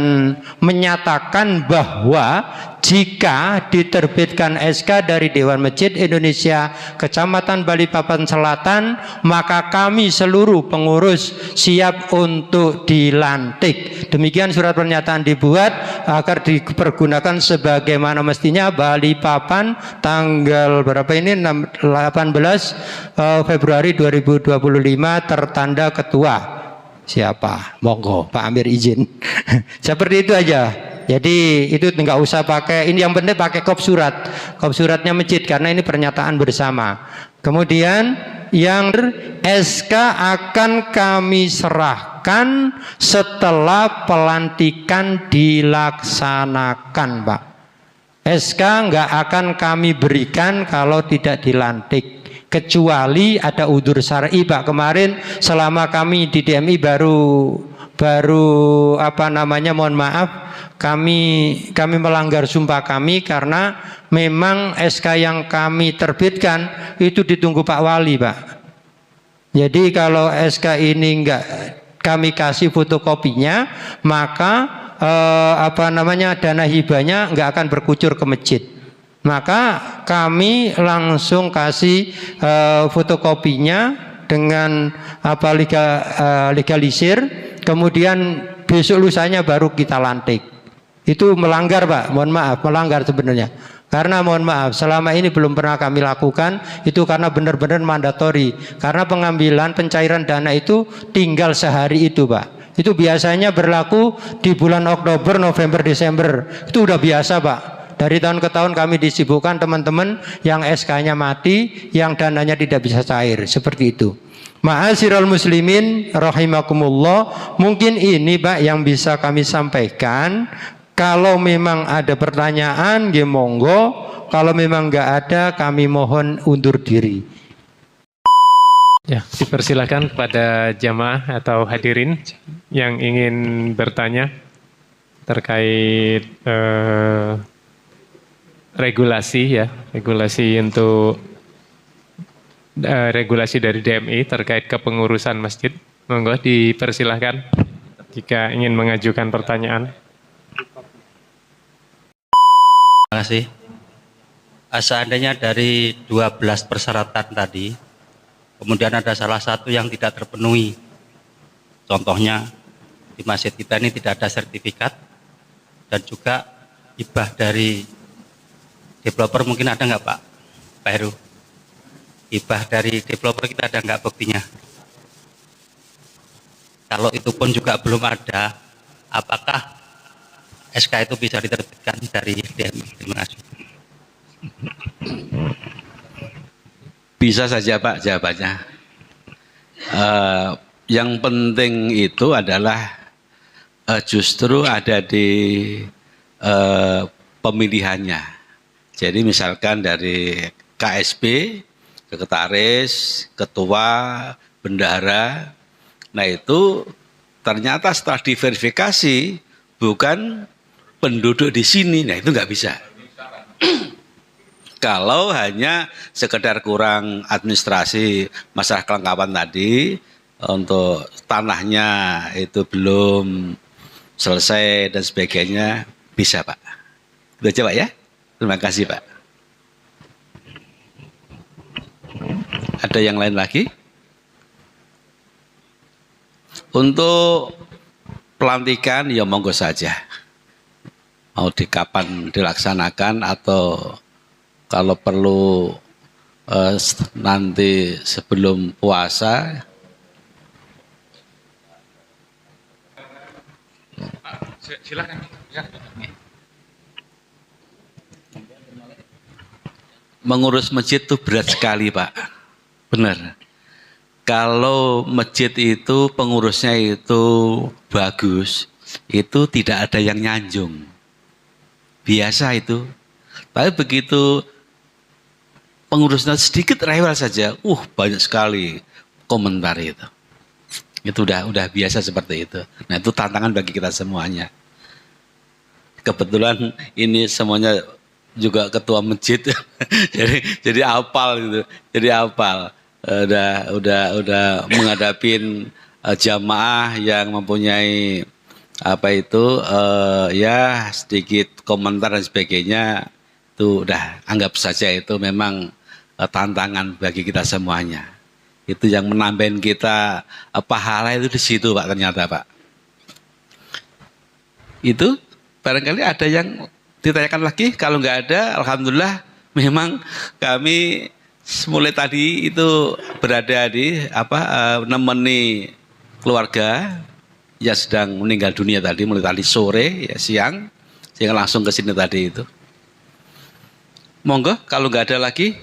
menyatakan bahwa jika diterbitkan SK dari Dewan Masjid Indonesia Kecamatan Balikpapan Selatan, maka kami seluruh pengurus siap untuk dilantik. Demikian surat pernyataan dibuat agar dipergunakan sebagaimana mestinya. Balikpapan tanggal berapa ini? 18 Februari 2025 tertanda ketua. Siapa? Monggo Pak Amir izin. Seperti itu aja. Jadi itu nggak usah pakai ini, yang penting pakai kop surat. Kop suratnya masjid karena ini pernyataan bersama. Kemudian yang SK akan kami serahkan setelah pelantikan dilaksanakan Pak. SK nggak akan kami berikan kalau tidak dilantik. Kecuali ada udzur syar'i Pak. Kemarin selama kami di DMI baru mohon maaf kami melanggar sumpah kami karena memang SK yang kami terbitkan itu ditunggu Pak Wali Pak. Jadi kalau SK ini enggak kami kasih fotokopinya, maka dana hibahnya enggak akan berkucur ke masjid. Maka kami langsung kasih fotokopinya dengan legalisir, kemudian besok lusanya baru kita lantik. Itu melanggar Pak, mohon maaf, melanggar sebenarnya. Karena mohon maaf, selama ini belum pernah kami lakukan, itu karena benar-benar mandatori. Karena pengambilan pencairan dana itu tinggal sehari itu Pak. Itu biasanya berlaku di bulan Oktober, November, Desember. Itu udah biasa Pak. Dari tahun ke tahun kami disibukkan teman-teman yang SK-nya mati, yang dananya tidak bisa cair, seperti itu. Ma'asyiral muslimin rahimakumullah, mungkin ini Pak yang bisa kami sampaikan. Kalau memang ada pertanyaan, nggih monggo. Kalau memang nggak ada, kami mohon undur diri. Ya, dipersilakan kepada jamaah atau hadirin yang ingin bertanya terkait regulasi ya, regulasi untuk regulasi dari DMI terkait kepengurusan masjid. Monggo dipersilahkan jika ingin mengajukan pertanyaan. Terima kasih. Seandainya dari 12 persyaratan tadi, kemudian ada salah satu yang tidak terpenuhi. Contohnya di masjid kita ini tidak ada sertifikat dan juga hibah dari developer mungkin ada nggak Pak Heru? Hibah dari developer kita ada nggak buktinya? Kalau itu pun juga belum ada, apakah SK itu bisa diterbitkan dari DMI? Terima kasih. Bisa saja Pak jawabannya. Yang penting itu adalah justru ada di pemilihannya. Jadi misalkan dari KSP, sekretaris, ketua, bendahara, nah itu ternyata setelah diverifikasi bukan penduduk di sini, nah itu nggak bisa. Kalau hanya sekedar kurang administrasi masalah kelengkapan tadi, untuk tanahnya itu belum selesai dan sebagainya, bisa Pak. Itu aja Pak ya. Terima kasih Pak. Ada yang lain lagi? Untuk pelantikan ya monggo saja. Mau di kapan dilaksanakan atau kalau perlu nanti sebelum puasa. Silakan. Mengurus masjid itu berat sekali Pak. Benar. Kalau masjid itu pengurusnya itu bagus, itu tidak ada yang nyanjung. Biasa itu. Tapi begitu pengurusnya sedikit rewel saja, banyak sekali komentar itu. Itu udah biasa seperti itu. Nah itu tantangan bagi kita semuanya. Kebetulan ini semuanya juga ketua masjid, jadi hafal gitu, jadi hafal. Udah menghadapin jamaah yang mempunyai ya sedikit komentar dan sebagainya, itu udah anggap saja itu memang tantangan bagi kita semuanya. Itu yang menambahin kita pahala itu di situ Pak, ternyata Pak. Itu barangkali ada yang ditanyakan lagi. Kalau nggak ada, alhamdulillah memang kami mulai tadi itu berada di nemeni keluarga yang sedang meninggal dunia tadi, mulai tadi sore ya siang, sehingga langsung ke sini tadi itu. Monggo kalau nggak ada lagi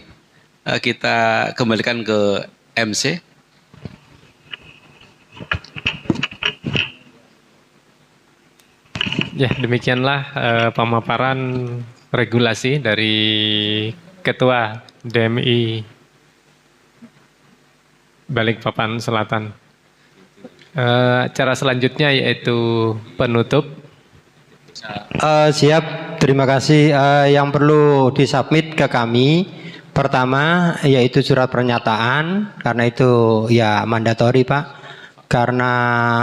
kita kembalikan ke MC. Ya, demikianlah pemaparan regulasi dari Ketua DMI Balikpapan Selatan. Cara selanjutnya yaitu penutup. Siap, terima kasih. Yang perlu disubmit ke kami, pertama yaitu surat pernyataan, karena itu ya mandatori Pak. Karena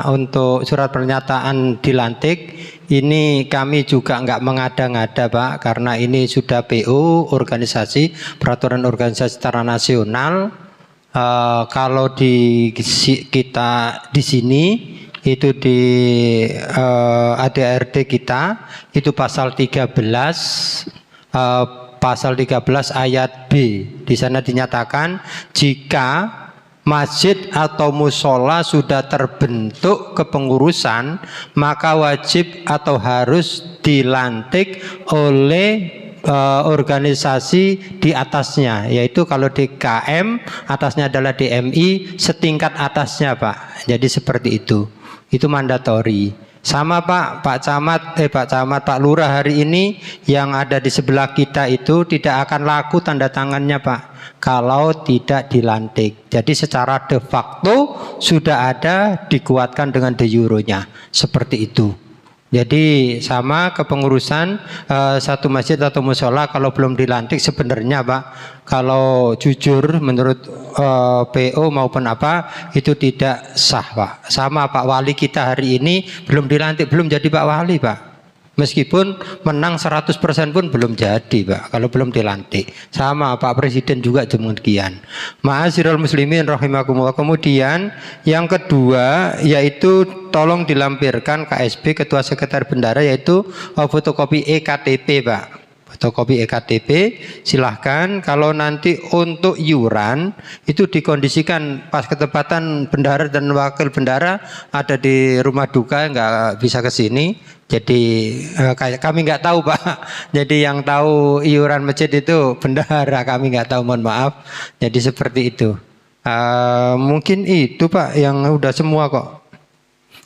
untuk surat pernyataan dilantik ini kami juga nggak mengada-ngada Pak, karena ini sudah PO organisasi, peraturan organisasi secara nasional. Kalau kita di sini itu di ADART kita itu pasal 13 ayat B, di sana dinyatakan jika masjid atau musola sudah terbentuk kepengurusan, maka wajib atau harus dilantik oleh organisasi di atasnya, yaitu kalau DKM atasnya adalah DMI, setingkat atasnya Pak. Jadi seperti itu mandatori. Sama Pak Camat, Pak Lurah hari ini yang ada di sebelah kita itu tidak akan laku tanda tangannya Pak kalau tidak dilantik. Jadi secara de facto sudah ada, dikuatkan dengan de jure-nya. Seperti itu. Jadi sama kepengurusan satu masjid atau musola kalau belum dilantik sebenarnya Pak, kalau jujur menurut PO maupun apa itu tidak sah Pak. Sama Pak Wali kita hari ini belum dilantik, belum jadi Pak Wali Pak. Meskipun menang 100% pun belum jadi Pak kalau belum dilantik. Sama Pak Presiden juga demikian. Ma'asyiral muslimin rahimakumullah. Kemudian yang kedua yaitu tolong dilampirkan KSB Ketua Sekretariat Bendara yaitu fotokopi EKTP Pak. Fotokopi EKTP silahkan. Kalau nanti untuk iuran itu dikondisikan pas ketepatan bendara dan wakil bendara ada di rumah duka nggak bisa ke sini. Jadi kami nggak tahu Pak. Jadi yang tahu iuran masjid itu bendahara, kami nggak tahu, mohon maaf. Jadi seperti itu. Mungkin itu Pak yang udah semua kok.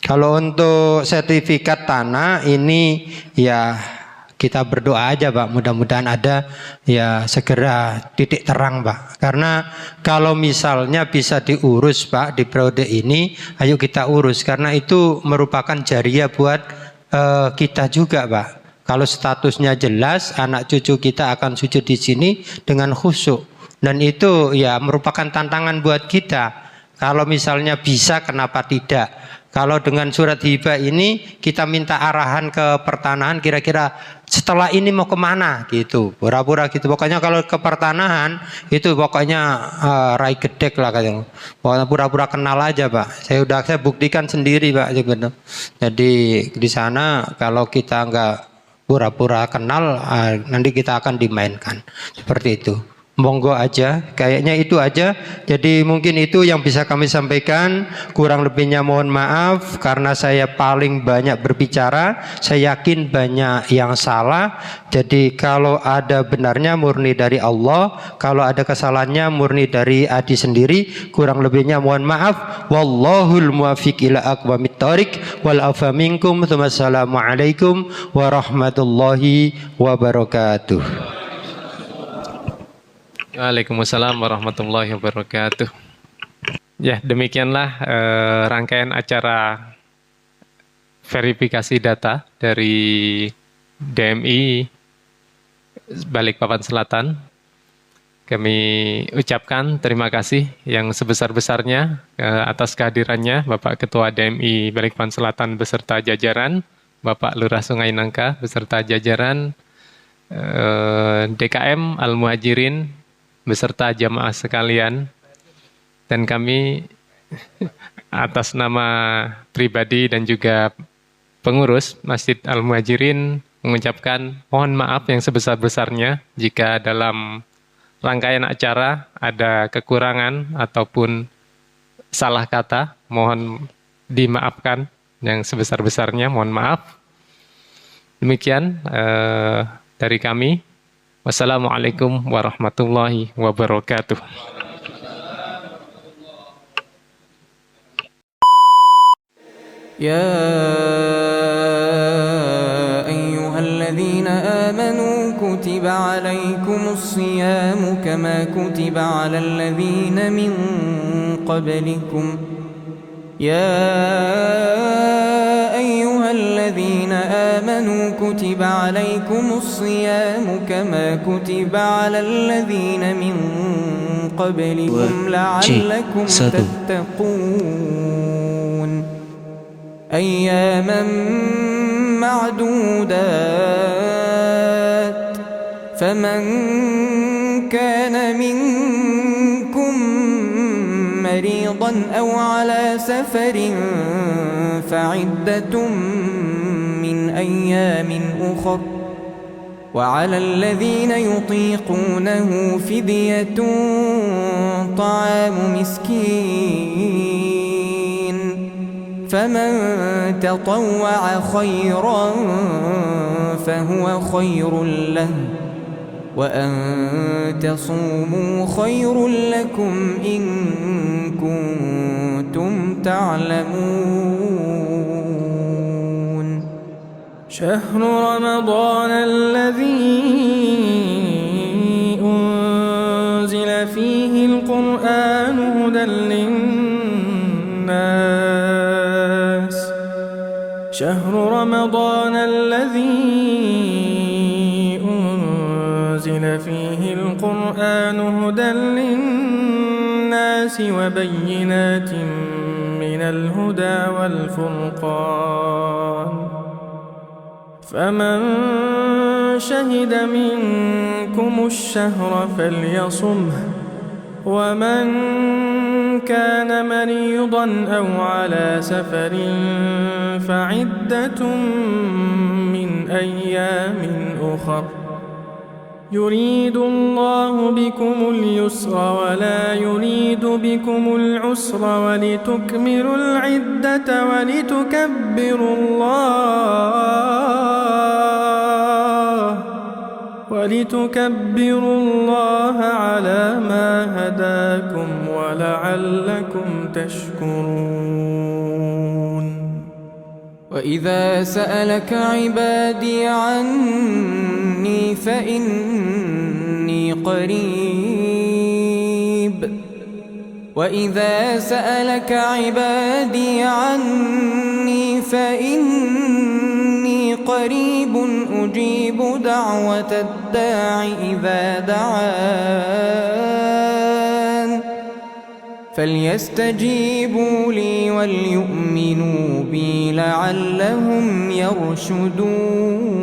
Kalau untuk sertifikat tanah ini ya kita berdoa aja Pak. Mudah-mudahan ada ya segera titik terang Pak. Karena kalau misalnya bisa diurus Pak di periode ini, ayo kita urus. Karena itu merupakan jariah buat kita juga Pak. Kalau statusnya jelas, anak cucu kita akan sujud di sini dengan khusyuk. Dan itu ya merupakan tantangan buat kita. Kalau misalnya bisa, kenapa tidak? Kalau dengan surat hibah ini kita minta arahan ke pertanahan, kira-kira setelah ini mau kemana gitu, pura-pura gitu. Pokoknya kalau ke pertanahan itu pokoknya rai gedek lah katanya. Pokoknya pura-pura kenal aja Pak. Saya buktikan sendiri Pak. Jadi di sana kalau kita nggak pura-pura kenal, nanti kita akan dimainkan seperti itu. Monggo aja, kayaknya itu aja. Jadi mungkin itu yang bisa kami sampaikan. Kurang lebihnya mohon maaf karena saya paling banyak berbicara. Saya yakin banyak yang salah. Jadi kalau ada benarnya murni dari Allah, kalau ada kesalahannya murni dari Adi sendiri. Kurang lebihnya mohon maaf. Wallahul muwaffiq ila aqwamit thoriq wal afa minkum. Wassalamualaikum warahmatullahi wabarakatuh. Waalaikumsalam warahmatullahi wabarakatuh. Ya, demikianlah rangkaian acara verifikasi data dari DMI Balikpapan Selatan. Kami ucapkan terima kasih yang sebesar-besarnya atas kehadirannya Bapak Ketua DMI Balikpapan Selatan beserta jajaran, Bapak Lurah Sungai Nangka beserta jajaran, DKM Al-Muhajirin beserta jamaah sekalian, dan kami atas nama pribadi dan juga pengurus Masjid Al-Muhajirin mengucapkan mohon maaf yang sebesar-besarnya jika dalam rangkaian acara ada kekurangan ataupun salah kata, mohon dimaafkan yang sebesar-besarnya, mohon maaf. Demikian dari kami. Wassalamualaikum warahmatullahi wabarakatuh. يا أيها الذين آمنوا كتب عليكم الصيام كما كتب على الذين من قبلكم الذين آمنوا كتب عليكم الصيام كما كتب على الذين من قبلكم لعلكم تتقون أياما معدودات فمن كان منكم مريضا أو على سفر فعدة من أيام أخر وعلى الذين يطيقونه فدية طعام مسكين فمن تطوع خيرا فهو خير له وأن تصوموا خير لكم إن كنتم تعلمون شهر رمضان الذي أنزل فيه القرآن هدى للناس شهر رمضان الذي أنزل فيه القرآن هدى للناس وبينات من الهدى والفرقان فمن شهد منكم الشهر فليصمه ومن كان مريضا أو على سفر فعدة من أيام أخر يريد الله بكم اليسر ولا يريد بكم العسر ولتكملوا العدة ولتكبروا الله على ما هداكم ولعلكم تشكرون وإذا سألك عبادي عني فإني قريب وإذا سألك عبادي عني فإني قريب أجيب دعوة الداع إذا دعان فليستجيبوا لي وليؤمنوا بي لعلهم يرشدون